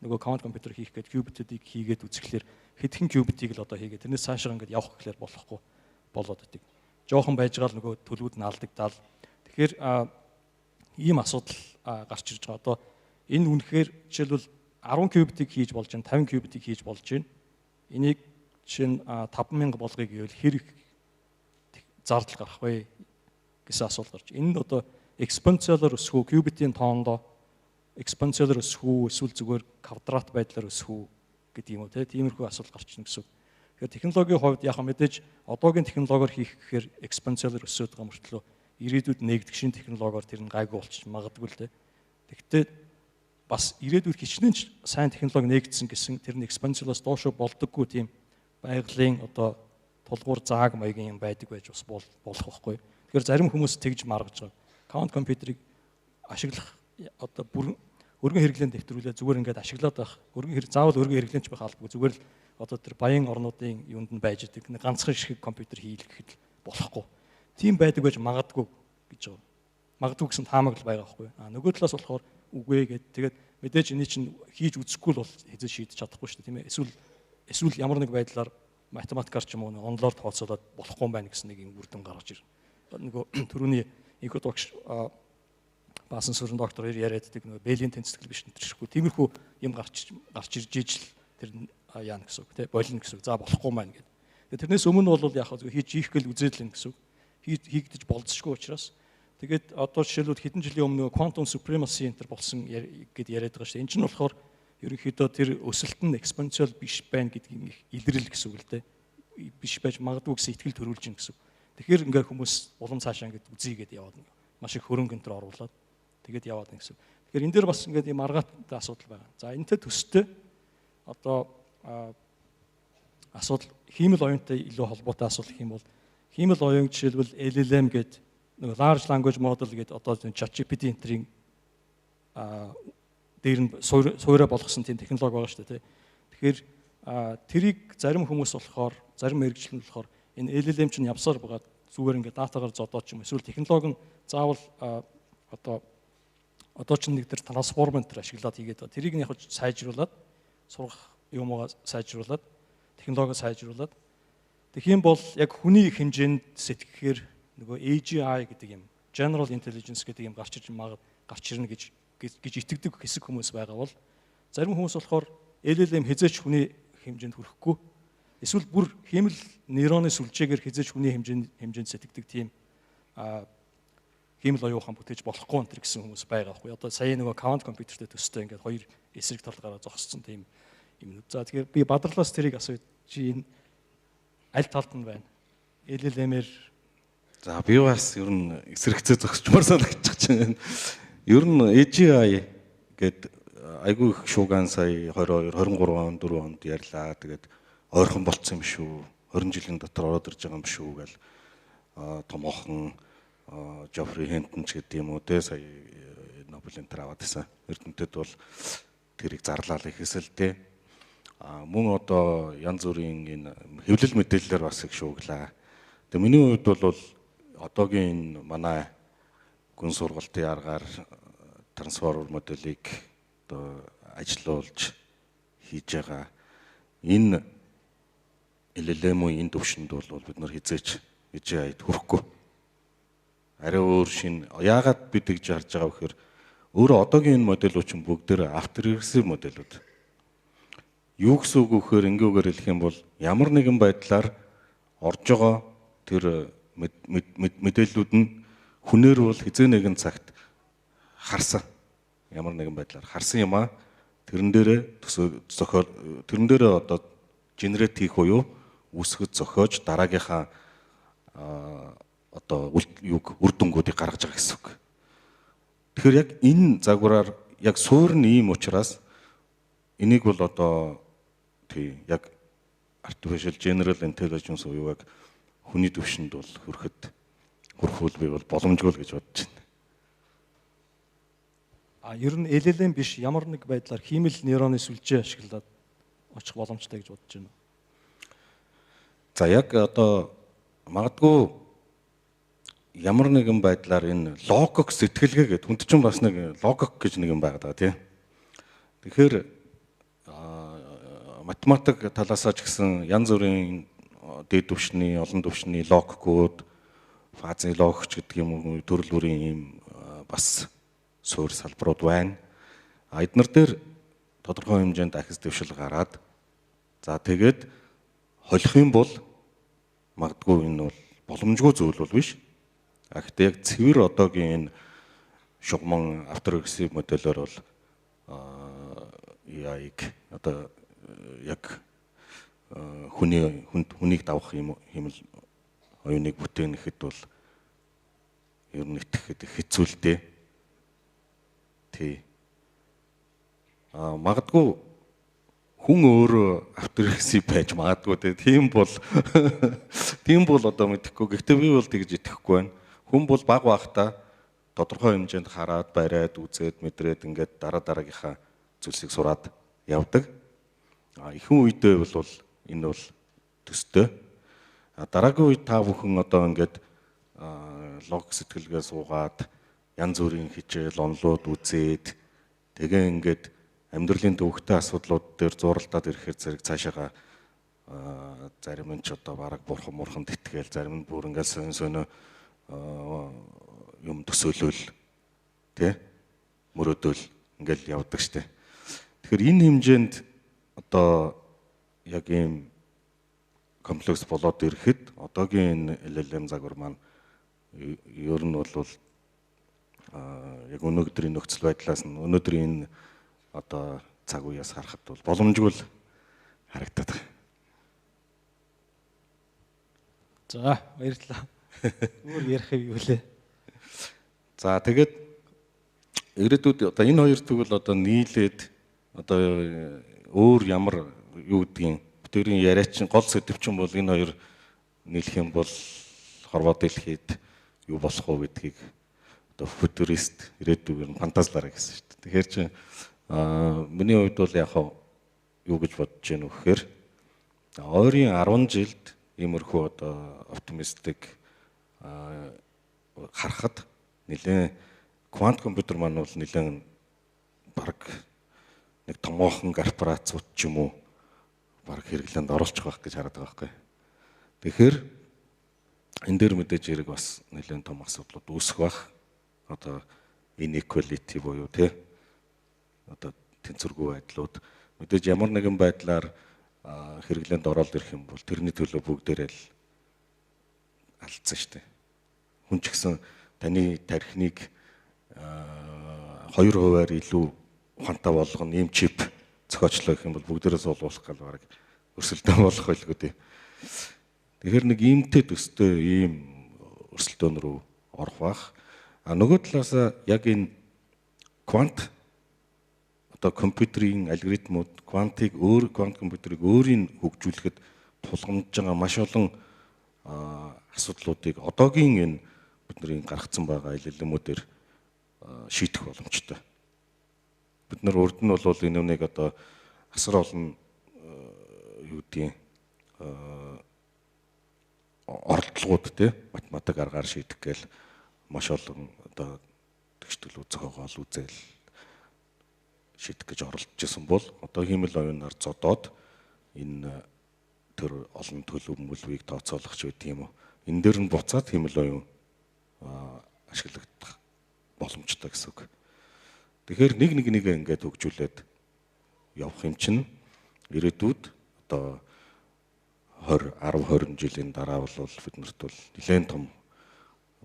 нөгөө квант компьютер хийх гээд qubit-үүдийг хийгээд үзэхлээр хэдхэн qubit-ийг л одоо хийгээд тэрнээс цаашаа ингээд явах гэхлээр болохгүй болоод идэг. Жохон байж гал нөгөө төлөвүүд нь алдагдал. Тэгэхээр ийм асуудал гарч ирж байгаа. Одоо энэ үнэхээр жишээлбэл 10 qubit-ийг хийж болж байна, 50 qubit-ийг хийж болж байна. Энийг чинь 5000 болгоё гэвэл хэрэг зардал гарах вэ гэсэн асуулт гарч. Энэ нь одоо экспоненциалаар өсөх үү, qubit-ийн тоондоо экспоненциалаар өсөх үү, эсвэл зүгээр квадрат байдлаар өсөх үү гэдэг юм уу те. Тиймэрхүү асуулт гарч ирнэ гэсэн үг. Тэгэхээр технологийн хувьд яг мэдээж одоогийн технологиор хийх гэхээр экспоненциалаар өсөж байгаа мөртлөө ирээдүйд нээгдэх шин технологиор тэр нь гайгүй болчих магадгүй л те. Тэгэхдээ бас ирээдүйд хичнээн ч сайн технологи нээгдсэн гэсэн тэр нь экспоненциалаас доошо болдоггүй тийм байгалийн одоо тулгуур зааг маягийн юм байдаг байж бас болох байхгүй. Тэгэхээр зарим хүмүүс тэгж маргаж байгаа. Квант компьютерийг ашиглах одоо бүр өргөн хэрэглээнд дэвтрүүлээ зүгээр ингээд ашиглаад байх. Заавал өргөн хэрэглэнч байх албагүй зүгээр л одоо тэр баян орнуудын юунд нь байж идэг нэг ганцхан шиг компьютер хийлгэх гэхэд болохгүй. Тийм байдаг байж магадгүй гэж байгаа. Магадгүй гэсэн таамаг л байгаа байхгүй. Нөгөө талаас болохоор үгүй гэд тэгээд мэдээж энэ чинь хийж үзэхгүй л бол хэзээ шийдэж чадахгүй шүү дээ тийм ээ. Эсвэл ямар нэг байдлаар математикаар ч юм уу онлоор тооцоолоод болохгүй юм байна гэсэн нэг юм үр дүн гаргаж ирнэ. Нөгөө түрүүний инхот багш баасан сүрэн доктор яриад байдаг нөгөө Бэйлийн тэнцэтгэл биш нэтэршгүй тиймэрхүү юм гарч ирж ижил тэр яана гэсэн үг тий болно гэсэн үг. За болохгүй маань гэдэг. Тэрнээс өмнө бол яг хийж хийх гээл үзээд л юм гэсэн үг. Хийгдэж болцсохгүй учраас тэгээд одоо жишээлбэл хэдэн жилийн өмнө quantum supremacy энэ болсон гэд яриад байгаа шүү дээ. Энэ чинь болохоор ерөнхийдөө тэр өсөлт нь экспоненциал биш байна гэдгийг илрэл гэсэн үг л дээ. Биш байж магадгүй гэсэн итгэл төрүүлж гин гэсэн. Тэгэхээр ингээ хүмүүс улам цаашаа ингээ үзийгээд яваад маш их хөрөнгө өнтөр оруулаад тэгээд яваад гин гэсэн. Тэгэхээр энэ дээр бас ингээ ийм аргаатай асуудал байгаа. За энэтэй төстэй одоо асуудал хиймэл оюунтай илүү холбоотой асуудал гэх юм бол хиймэл оюун жишээлбэл LLM гэдэг нэг large language model гэдэг одоо ChatGPT энтрийн дээр нь суурай болгосон тийм технологи байгаа шүү дээ. Тэгэхээр тэрийг зарим хүмүүс болохоор зарим мэрэгчлэн болохоор энэ LLM чинь явсаар байгаа зүгээр ингээд датагаар зодоод ч юм эсвэл технологи нь заавал одоо ч нэг тэр трансформер ашиглаад хийгээд байгаа. Тэрийг нь яг сайжруулад сурах юмгаа сайжруулад технологи сайжруулад тэгэх юм бол яг хүний хэмжээнд сэтгэхээр нөгөө AGI гэдэг юм General Intelligence гэдэг юм гарч ирнэ гэж итгэдэг хэсэг хүмүүс байгаа бол зарим хүмүүс болохоор LLM хязгаарч хүний хэмжээнд хүрэхгүй эсвэл бүр хиймэл нейроны сүлжээгээр хязгаарч хүний хэмжээнд сэтгэдэг тийм хиймэл оюухан бүтээж болохгүй энэ гэсэн хүмүүс байгаа байхгүй. Одоо сая нөгөө квант компьютертэй төстэй ингээд хоёр эсрэг талгаараа зогссон тийм юм. За тэгэхээр би бадралаас тэрийг асууж чи энэ аль талд нь байна? LLM-ээр за би бас ер нь эсрэгцээ зогсчмаар санагдчих чинь. Ер нь AGI гээд айгүй их шууган сая 22 23 он 4 онд ярьлаа. Тэгээд ойрхон болцсон юм шүү. 20 жилийн дотор ороод ирж байгаа юм шүү гэл томоохон Жофри Хентон ч гэдэг юм уу те сая Нобелийн тэр аваад байсан. Эрдэмтэд бол тэрийг зарлал ихэсэл те. Мөн одоо янз бүрийн энэ хэвлэл мэдээллээр бас их шууглаа. Тэгээ миний хувьд бол одоогийн манай гүн сургалтын аргаар трансформер моделийг одоо ажилуулж хийж байгаа энэ LLM-ийн энэ төвшөнд бол бид нар хизээч ижээд хүрэхгүй. Арай өөр шин яагаад бид гэж харж байгаа вэхээр өөрөө одоогийн энэ модельүүд чинь бүгдээр авторэгрэсив моделүүд. Юу гэсэн үг вэхээр ингээ үгээр хэлэх юм бол ямар нэгэн байдлаар орж байгаа тэр мэдээллүүд нь хүнээр бол хизээ нэгэн цагт харсан. Ямар нэгэн байдлаар харсан юм а тэрэн дээрээ одоо генерат хийх уу үсгэд зохиож дараагийнхаа одоо үр дүнгуудыг гаргаж байгаа гэсэн үг. Тэгэхээр яг энэ загвараар яг суур нь ийм учраас энийг бол одоо яг artificial general intelligence уу яг хүний төвшөнд бол хүрхүүл би бол боломжгүй л гэж бодож байна. Ер нь LLM биш ямар нэг байдлаар хиймэл нейроны сүлжээ ашиглаад очих боломжтой гэж бодож байна. За яг одоо магадгүй ямар нэгэн байдлаар энэ логик сэтгэлгээ гэдэг хүнд чинь бас нэг логик гэж нэг юм байгаа тийм. Тэгэхээр математик талаасаа ч гэсэн янз бүрийн дээд түвшний, олон түвшний логикууд, фазын логик гэдэг юм уу төрөл бүрийн ийм бас суурь салбарууд байна. Эднэр дээр тодорхой хэмжээнд ахис дэвшил гараад за тэгээд холих юм бол магадгүй энэ бол боломжгүй зүйл бол биш. Гэхдээ яг цэвэр одоогийн энэ шугамн авторэгрэсив модельээр бол AI-г одоо яг хүнийг давах юм хэмэл оюуныг бүтээнэхэд бол ер нь итгэхэд хэцүүлтэй. Тий. Магадгүй хүн өөрөө авторэгрэсив байж магадгүй тийм бол одоо мэдэхгүй. Гэхдээ би бол тэгж итгэхгүй байна. Хүн бол баг багтаа тодорхой хэмжээнд хараад, бариад, үзээд, мэдрээд ингээд дараагийнхаа зүйлсийг сураад явдаг. Ихэнх үедээ бол энэ бол төстэй. Дараагийн үед та бүхэн одоо ингээд логик сэтгэлгээ суугаад янз бүрийн хичээл, онлууд үзээд тэгээ ингээд амьдралын төвөгтэй асуудлууд дээр зуралдаад ирэхээр зэрэг цаашаага зарим нь ч одоо бараг бурханд итгээл, зарим нь бүр ингээд сонь юм төсөөлөл тий мөрөөдөл ингээл явдаг штэ. Тэгэхээр энэ хэмжээнд одоо яг ийм комплекс болоод ирэхэд одоогийн LLM загвар маань ер нь бол яг өнөөдрийн нөхцөл байдлаас нь өнөөдрийн одоо цаг үеэс харахад бол боломжгүй л харагдаад байна. За баярлалаа. Өөр ярих юм юу лээ? За тэгээд ирээдүйд одоо энэ хоёр тэгвэл одоо нийлээд одоо өөр ямар юу гэдгийг бидний яриач гол сэдв чинь бол энэ хоёр нийлэх юм бол хорвоо дэлхийд юу болох вэ гэдгийг одоо футурист ирээдүйгээр фантазлаараа гэсэн шүү дээ. Тэгэхээр чи миний хувьд бол яг юу гэж бодож байна вэ гэхээр ойрын 10 жилд иймэрхүү одоо оптимистик харахад нэлээд квант компьютер маань бол нэлээд баг нэг томоохон корпорацууд ч юм уу баг хэрэглээнд оруулчих байх гэж хараад байгаа байхгүй. Тэгэхээр энэ дээр мэдээж хэрэг бас нэлээд том асуудлууд үүсэх байх. Одоо inequality буюу тий одоо тэнцвэргүй байдлууд мэдээж ямар нэгэн байдлаар хэрэглээнд ороод ирэх юм бол тэрний төлөө бүгдээрээ л алдсан шүү дээ. Хүн ч гэсэн таны тархиныг 2% илүү ухаантай болгоно ийм чип зохиочлоо гэх юм бол бүгдээрээ суулгуулах гал бараг өрсөлдөөн болох байлгүй дээ. Тэгэхээр нэг иймтэй төстэй ийм өрсөлдөөн рүү орох бах. Нөгөө талаас яг энэ квант одоо компьютерийн алгоритмууд квант компьютерийг өөрийн хөгжүүлэхэд тулгамдж байгаа маш олон асуудлуудыг одоогийн энэ бидний гаргацсан байгаа илэрлэмүүдээр шийдэх боломжтой. Бид нар урд нь бол энэ үнийг одоо асар олон юу гэдгийг оролдлогууд тий математик аргаар шийдэх гээл маш олон одоо тэгштэл зохиогоол үзэл шийдэх гэж оролдож исэн бол одоо хиймэл оюунаар зодоод энэ төр олон төлөвлөлийг тооцоолох ч үгүй тийм үү. Энэ дээр нь буцаад хиймэл оюун ашиглагдах боломжтой гэсэн үг. Тэгэхээр нэг ингээд хөгжүүлээд явах юм чинь ирээдүйд одоо 10-20 жилийн дараа бол биднэрт бол нэлээд том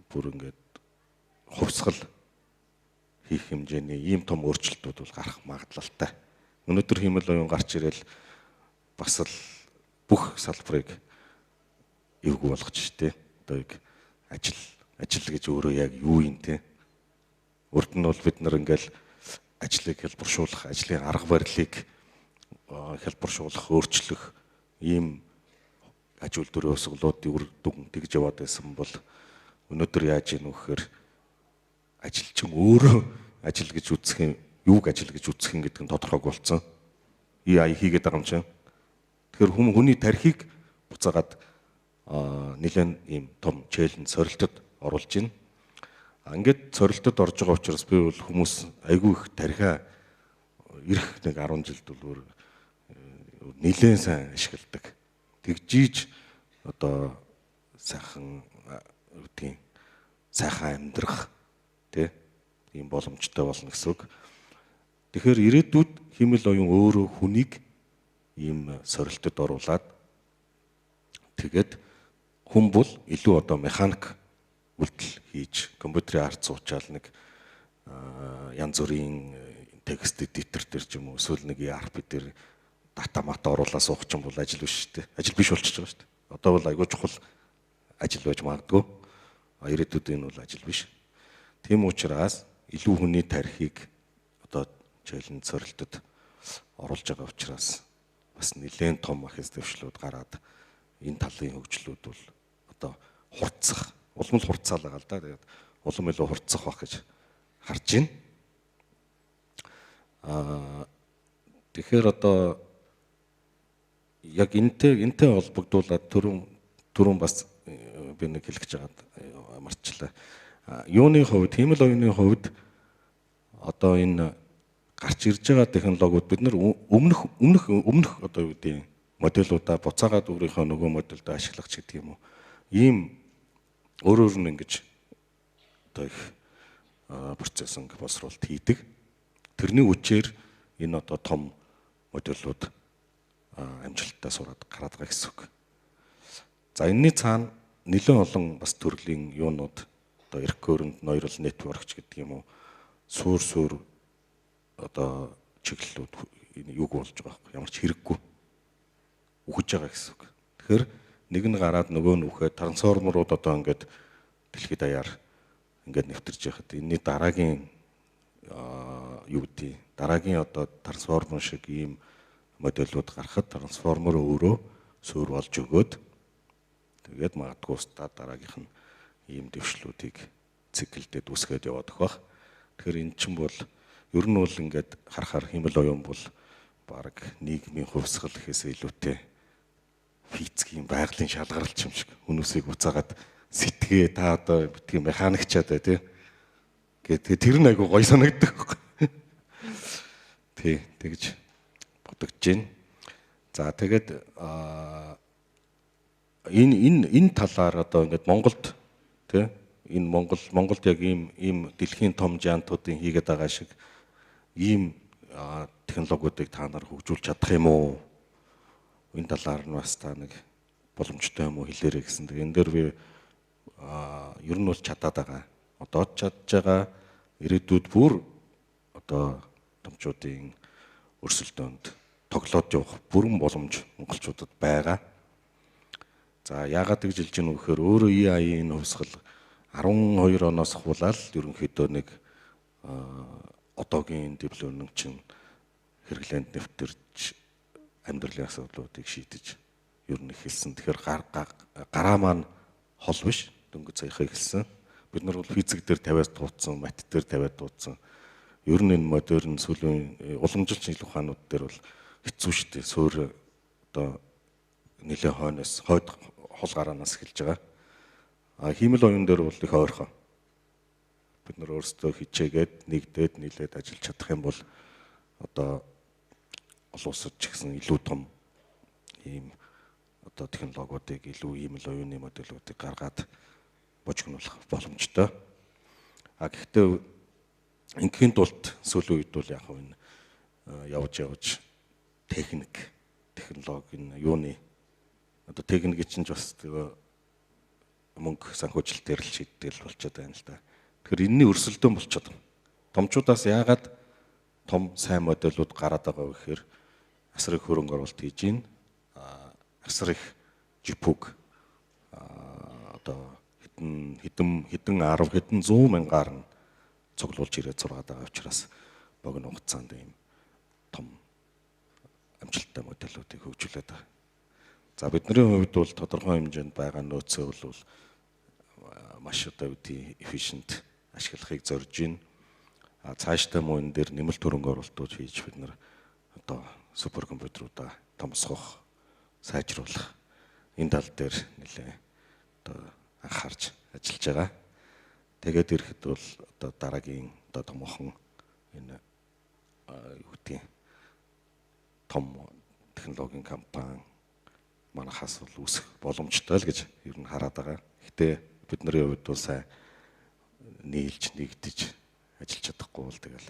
бүр ингээд хувьсгал хийх хэмжээний ийм том өөрчлөлтүүд бол гарах магадлалтай. Өнөөдөр хиймэл оюун гарч ирэл бас л бүх салбарыг эвгүй болгож штэ. Одоо яг ажил гэж өөрөө яг юу юм те. Урд нь бол бид нар ингээл ажлыг хэлбэршүүлэх, ажлын арга барилыг хэлбэршүүлэх, өөрчлөх ийм аж үйлдвэрийн өсгөлүүдийн үр дүн тэгж яваад байсан бол өнөөдөр яаж ийм вэхээр ажилчин өөрөө ажил гэж үзэх юм, юуг ажил гэж үзэх юм гэдэг нь тодорхойг болсон. AI хийгээд байгаа юм чинь. Тэгэхээр хүний тархийг буцаагаад нэлээд ийм том челленж сорилтод оруулж байна. Ингээд сорилтод орж байгаа учраас би бол хүмүүс айгүй их тархиа ирэх нэг 10 жилд бол нэлээд сайн ашигладаг. Тэгжиж одоо сайхан үгдийн сайхан амьдрах тий ийм боломжтой болно гэсэн үг. Тэгэхээр ирээдүйд хиймэл оюун өөрөө хүнийг ийм сорилтод оруулаад тэгээд хүн бол илүү одоо механик үйлдэл хийж компьютерийн ард суучаал нэг янз бүрийн текст эдитер төр ч юм уу эсвэл нэг ERP дээр дата мата оруулаад суух ч юм бол ажил биш шүү дээ. Ажил биш болчихж байгаа шүү дээ. Одоо бол айгүй чухал ажил байж магадгүй. Ирээдүйд энэ бол ажил биш. Тийм учраас илүү хүний тархийг одоо челленж сорилтод оруулж байгаа учраас бас нэлээд том ахис дэвшлүүд гараад энэ талын хөгжлүүд бол одоо хурцсах, улам л хурцаал байгаа л да. Тэгээд улам илүү хурцсах байх гэж харж байна. Тэгэхээр одоо яг энтэй холбогдуулаад түрүүн бас би нэг хэлэх гэж байгаад марчлаа. Юуны хувьд, хиймэл оюуны хувьд одоо энэ гарч ирж байгаа технологиуд бид нар өмнөх одоо юу гэдэг модулуудаа буцаагаад өөрийнхөө нөгөө модулд ашиглах ч гэдэг юм уу. Ийм өөрөөр нь ингэж одоо их процессын боловсруулалт хийдэг. Тэрний үчээр энэ одоо том модулууд амжилттай сураад гараад байгаа гэсэн үг. За энэний цаана нэлээд олон бас төрлийн юунууд одоо recurrent neural network гэдэг юм уу. Суур одоо чиглэлүүд юуг болж байгаа юм. Ямар ч хэрэггүй үхэж байгаа гэсэн үг. Тэгэхээр нэг нь гараад нөгөө нь үхээд трансформерууд одоо ингээд дэлхийд даяар ингээд нэвтэрж яхад энэний дараагийн юу гэдэг дараагийн одоо трансформер шиг ийм модулууд гарахад трансформер өөрөө суур болж өгөөд тэгээд магадгүй устдаа дараагийнх нь ийм дэвшлүүдийг циклдэд үсгээд яваад өгөх. Тэгэхээр эн чинь бол ер нь бол ингээд харахаар хиймэл оюун бол баг нийгмийн хувьсгал гэхээс илүүтэй физикийн байгалийн шалгаралт юм шиг хүмүүсийг буцаагаад сэтгээ та одоо битгий механикчаад бай тий. Тэгээд тэр нь айгу гоё санагддаг. Тий, тэгж бодогдож байна. За тэгээд энэ талаар одоо ингээд Монголд тий энэ Монголд яг ийм дэлхийн том жиантуудын хийгээд байгаа шиг ийм технологиудыг та нар хөгжүүлж чадах юм уу? Энэ талаар нь бас та нэг боломжтой юм уу хэлээрэй гэсэн. Тэгээ энэ дээр би ер нь бол чадаад байгаа. Одоо ч чадж байгаа. Ирээдүйд бүр одоо томчуудын өрсөлдөөнд тоглоод явах бүрэн боломж монголчуудад байгаа. За яагаад гэж хэлж гэнэ вэ гэхээр өөрөө AI-ийн хувьсгал 12 оноос хуулаад ерөнхийдөө нэг одоогийн deep learning чинь хэрэглээнд нэвтэрч амьдралын асуудлуудыг шийдэж ер нь эхэлсэн. Тэгэхээр гараа маань хол биш, дөнгөж саяхан эхэлсэн. Бид нар бол физик дээр 50-аас дуудсан, мат дээр 50-аад дуудсан. Ер нь энэ модерн сүүлийн уламжилч нийлэх ухаанууд дээр бол хэцүү шүү дээ. Суур одоо нэлээд хойноос хойд хол гараанаас эхэлж байгаа. Хиймэл оюун дээр бол их ойрхон. Бид нар өөрсдөө хичээгээд нэгдээд нийлээд ажиллаж чадах юм бол одоо олон улсад ч гэсэн илүү том ийм одоо технологиудыг илүү хиймэл оюуны модулуудыг гаргаад божигнуулах боломжтой. Гэхдээ ингийн тулд сүүлийн үед бол яг энэ явж технологи энэ юуны одоо техник чинь бас мөнгө санхүүжилтээр л шийдэл болчиход байна л да. Тэгэхээр энэний өрсөлдөөн болчиход байна. Томчуудаас яагаад том сайн модулууд гараад байгаа вэ гэхээр асар их хөрөнгө оруулалт хийж гин. Асар их жипуг одоо хэдэн 10 хэдэн 100 мянгаар нь цуглуулж ирээд зургаад байгаа учраас богино хугацаанд ийм том амжилттай модулуудыг хөгжүүлээд байгаа. За бидний хувьд бол тодорхой хэмжээнд байгаа нөөцөө бол маш одоо үүдий efficient ашиглахыг зорж байна. Цаашдаа мөн энэ дээр нэмэлт хөрөнгө оруулалтууд хийж бид нар одоо суперкомпьютеруудаа томсгох, сайжруулах энэ тал дээр нэлээ одоо анхаарч ажиллаж байгаа. Тэгээд ирэхэд бол одоо дараагийн одоо томоохон энэ юу гэдэг том технологийн компани манахаас бол үүсэх боломжтой л гэж ер нь хараад байгаа. Гэхдээ бидний хувьд бол сайн нийлж нэгдэж ажиллаж чадахгүй бол тэгэл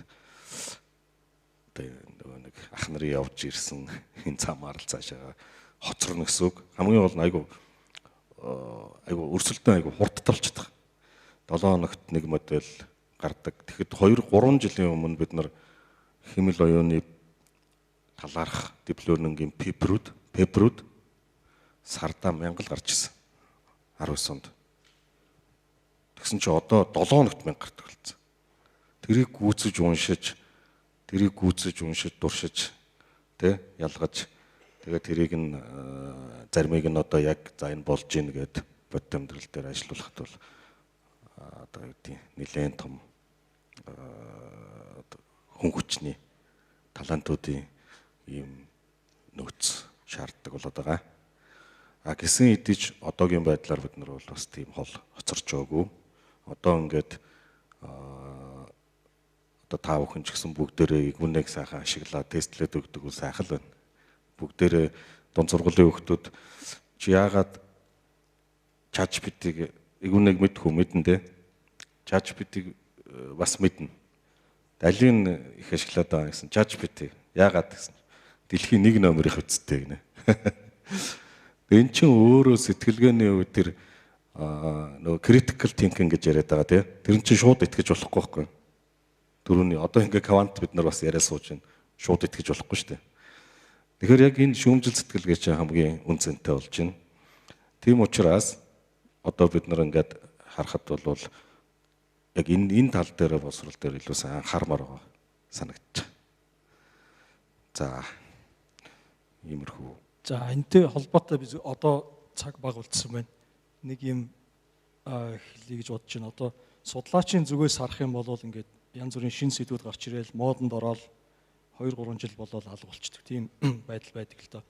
одоо нөгөө нэг ах нарын явж ирсэн энэ цамаар л цаашаа хоцорно гэсэн үг. Хамгийн гол нь айгу өрсөлдөөн айгу хурдталж чадах. 7 хоногт нэг модель гардаг. Тэгэхэд 2-3 жилийн өмнө бид нар хэмэл оюуны талаарх дипломингийн пеперүүд сардаа 1000 гарч ирсэн. 19 онд. Тэгсэн чи одоо 7 хоногт 1000 гардаг болсон. Тэрийг гүйцэж уншиж, дуршиж, тэ ялгаж тэгээд тэрийг нь заримыг нь одоо яг за энэ болж гин гэд бод амьдрал дээр ажиллуулахад бол одоо юу гэдэг нэлээд том хүн хүчний талантуудын ийм нөөц шаарддаг болоод байгаа. Гэсэн хэдий ч одоогийн байдлаар бид нар бол бас тийм хол хоцорч байгаагүй. Одоо ингээд одоо та бүхэн ч гэсэн бүгдээрээ игүнэг сайхан ашиглаад тестлээд өгдөг үл сайхан л байна. Бүгдээрээ дунд сургуулийн хүүхдүүд чи яагаад ChatGPT-г игүнэг мэдэн дээ. ChatGPT-г бас мэднэ. Алийг их ашиглаад байгаа гэсэн ChatGPT яагаад гэсэн. Дэлхийн 1 номерын хүчтэй гинэ. Энэ чинь өөрөө сэтгэлгээний үед тэр нөгөө critical thinking гэж яриад байгаа тийм. Тэр чинь шууд итгэж болохгүй байхгүй. Дөрөвний одоо ингээ квант бид нар бас яриа сууж байна. Шууд итгэж болохгүй шүү дээ. Тэгэхээр яг энэ шүүмжил сэтгэлгээ чинь хамгийн үнцэнтэй болж байна. Тийм учраас одоо бид нар ингээд харахад бол яг энэ тал дээр босрол дээр илүү сайн анхаармаар байгаа санагдчих. За иймэрхүү. За энэтэй холбоотой biz одоо цаг баг болцсон байна. Нэг юм хэлье гэж бодож байна. Одоо судлаачийн зүгээс харах юм бол ингээд янз бүрийн шин сэдвүүд гарч ирээл модонд ороод 2-3 жил болоод алга болчихдог. Тийм байдал байдаг л доо.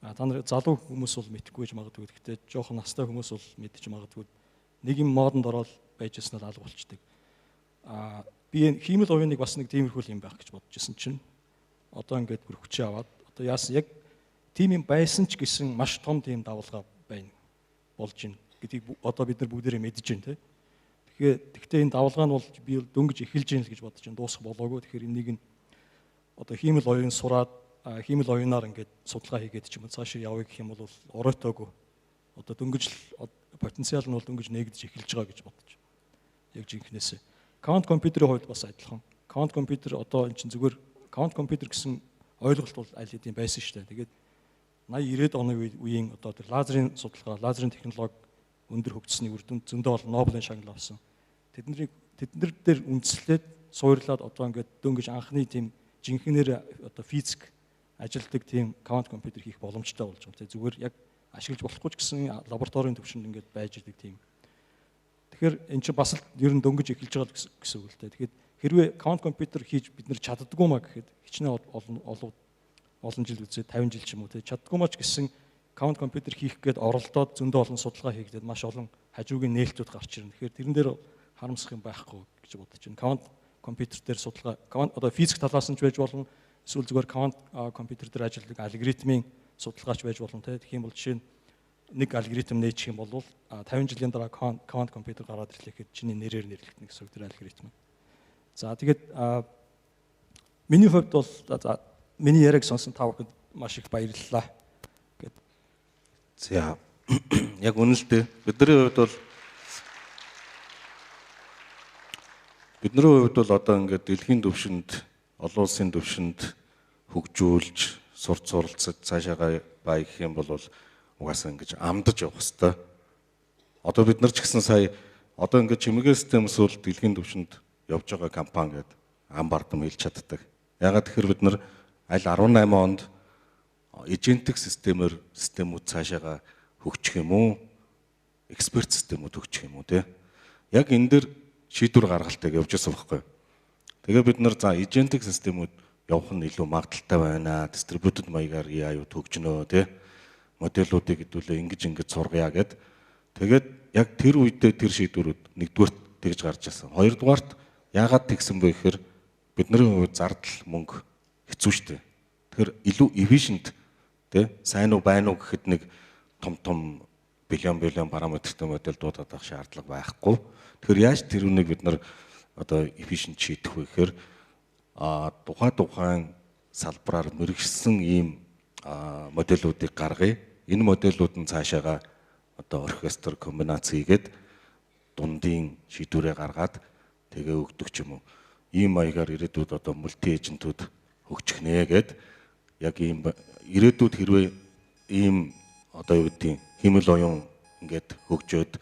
Та нар залуу хүмүүс бол мэдэхгүй гэж магадгүй. Гэхдээ жоохон настай хүмүүс бол мэдчих магадгүй. Нэг юм модонд ороод байж яснаар алга болчихдог. Би хиймэл оюуныг бас нэг тиймэрхүү юм байх гэж бодож исэн чинь одоо ингээд бүр хүчээ аваад одоо яасан яг тийм юм байсан ч гэсэн маш том тийм давалгаа байна болж байна гэдгийг одоо бид нар бүгдээрээ мэдж байна тийм. Тэгэхдээ энэ давалгаа нь бол би дөнгөж эхэлж байна л гэж бодож байна. Дуусах болоогүй. Тэгэхээр энийг нь одоо хиймэл оюун сураад хиймэл оюунаар ингээд судалгаа хийгээд ч юм уу цаашаа явъя гэх юм бол оройтоогүй. Одоо дөнгөж потенциал нь бол дөнгөж нэгдэж эхэлж байгаа гэж бодож. Яг жинхнээсээ. Квант компьютерийн хувьд бас адилхан. Квант компьютер одоо эн чинь зүгээр квант компьютер гэсэн ойлголт бол аль хэдийн байсан шүү дээ. Тэгээд 80-90-ад оны үеийн одоо тэр лазерын судалгаа, лазерын технологи өндөр хөгжсөний үр дүнд зөндөө бол Нобелийн шагнал авсан. Тэднэр дээр үндэслээд суурлаад одоо ингээд дөнгөж анхны тийм жинхэнээр одоо физик ажилтдаг тийм квант компьютер хийх боломжтой болж байгаа. Зүгээр яг ашиглаж болохгүй ч гэсэн лабораторийн төвшөнд ингээд байж идэг тийм. Тэгэхээр эн чинь бас л ер нь дөнгөж эхэлж байгаа гэсэн үг л дээ. Тэгэхээр хэрвээ квант компьютер хийж бид нар чаддгүй маа гэхэд хичнээн олон жил үзээ 50 жил ч юм уу те чаддгүй маа ч гэсэн квант компьютер хийх гээд оролдоод зөндөө олон судалгаа хийгдээд маш олон хажуугийн нээлтүүд гарч ирнэ. Тэгэхээр тэрэн дээр харамсах юм байхгүй гэж бодож байна. Квант компьютер дээр судалгаа одоо физик талаас нь ч байж болно. Эсвэл зүгээр квант компьютер дээр ажилладаг алгоритмын судалгаач байж болно те. Тэгэх юм бол жишээ нь нэг алгоритм нээчих юм бол 50 жилийн дараа квант компьютер гараад ирлээ гэхэд чиний нэрээр нэрлэгдэнэ гэсэн үг тэр алгоритм. За тэгээд миний хувьд бол миний яриаг сонсон та бүхэнд маш их баярлалаа гэд. За яг үнэлтэй бидний хувьд бол одоо ингээд дэлхийн төвшөнд олон улсын төвшөнд хөгжүүлж сурч суралцаж цаашаа бая гэх юм бол угаасаа ингэж амдаж явах хэвээр. Одоо бид нар ч гэсэн сая одоо ингээд чимэглэл системс бол дэлхийн төвшөнд явж байгаа компани гэдэг ам бардам хэлж чаддаг. Ягаад тэгэхээр бид нар аль 18 онд эжентик системүүд цаашаа хөгжих юм уу? Эксперт системүүд хөгжих юм уу те? Яг энэ дэр шийдвэр гаргалтыг явж байгаа байхгүй. Тэгээ бид нар за эжентик системүүд явах нь илүү магадaltaй байна. Дистрибьютед маягаар AI-ууд хөгжнөө те? Модулуудыг хэдүүлээ ингэж сургая гэд. Тэгээд яг тэр үедээ тэр шийдвэрүүд нэгдүгээрт тэгж гарч ирсэн. Хоёрдугаарт яагаад тэгсэн бэ гэхээр бидний хувьд зардал мөнгө хэцүү шттэ. Тэгэхээр илүү efficient тэ сайн уу байна уу гэхэд нэг том билион параметртэй модель дуудаад авах шаардлага байхгүй. Тэгэхээр яаж тэр үнийг бид нар одоо efficient шийдэх вэ гэхээр тухайн салбараар мэрэгшсэн ийм модулуудыг гаргая. Энэ модулууд нь цаашаага одоо оркестр комбинац хийгээд дундын шийдвэрээ гаргаад тэгээ өгдөг ч юм уу. Ийм маягаар ирээдүйд одоо мулти эжентүүд хөгжих нэ гэд яг ийм ирээдүйд хэрвээ ийм одоо юу гэдгийг химэл оюун ингээд хөгжөөд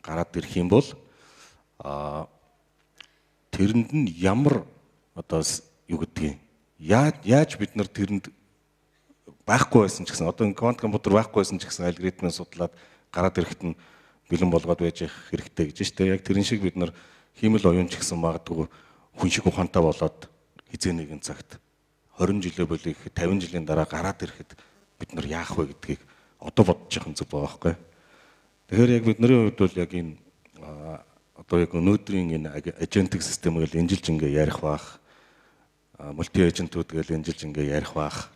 гараад ирэх юм бол тэрэнд нь ямар одоо юу гэдгийг яаж бид нар тэрэнд байхгүй байсан ч гэсэн одоо квант компьютер байхгүй байсан ч гэсэн алгоритмыг судлаад гараад ирэхэд нь бэлэн болгоод байж их хэрэгтэй гэж штэ. Яг тэрэн шиг бид нар химэл оюун ч гэсэн магадгүй хүн шиг ухаантай болоод хизээ нэгэн цагт 20 жилээ болоо ихэд 50 жилийн дараа гараад ирэхэд бид нар яах вэ гэдгийг одоо бодож явах зүг байгаа байхгүй. Тэгэхээр яг бидний хувьд бол яг энэ одоо яг өнөөдрийн энэ агентик системийг энжилж ингээ ярих баах мулти эжентүүд гэл энжилж ингээ ярих баах.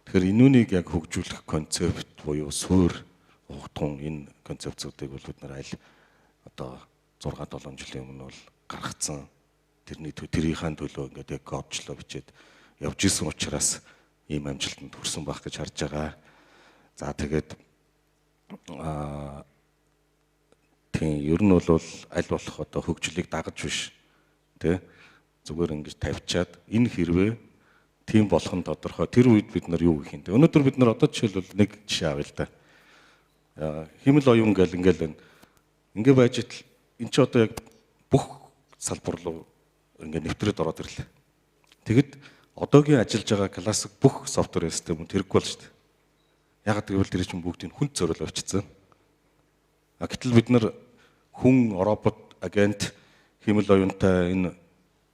Тэгэхээр энүүнийг яг хөгжүүлэх концепт буюу суурь ухтун энэ концепцуудыг бол бид нар аль одоо 6-7 жилийн өмнө бол гаргацсан тэрийнхээ төлөө ингээд яг кодчлоо бичээд явж исэн учраас ийм амжилтанд хүрсэн байх гэж харж байгаа. За тэгээд тийм ер нь бол аль болох одоо хөгжлийг дагаж биш тэ зүгээр ингэж тавьчаад энэ хэрвээ тийм болох нь тодорхой. Тэр үед бид нар юу гэх юм те. Өнөөдөр бид нар одоо жишээлбэл нэг жишээ авъя л да. Химэл оюун гэл ингээл байна. Ингээ байж итл эн чи одоо яг бүх салбар руу ингээ нэвтрээд ороод ирлээ. Тэгэд одоогийн ажиллаж байгаа классик бүх софтвер системүүд хэрэггүй болж шүү дээ. Ягаад гэвэл тэр чинь бүгдийг хүнд зориулж авчирсан. Гэтэл бид нар хүн, робот, агент, химэл оюунтай энэ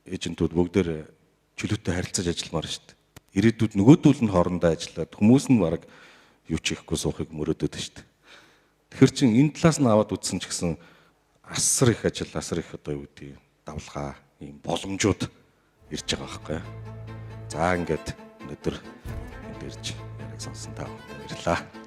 эжентүүд бүгдээр чөлөөтэй харилцаж ажилламаар шүү дээ. Ирээдүйд нөгөөдөл нь хоорондоо ажиллаад хүмүүс нь баг юу ч хийхгүй суухыг мөрөөдөд шүү дээ. Тэгэхэр чин энэ талаас нь аваад үзсэн ч гэсэн асар их ажил, асар их одоо юу гэдэг давлгаа, ийм боломжууд ирж байгаа байхгүй. За ингээд өнөөдөр энд ирж яриг сонсон та бүхэнд баярлалаа.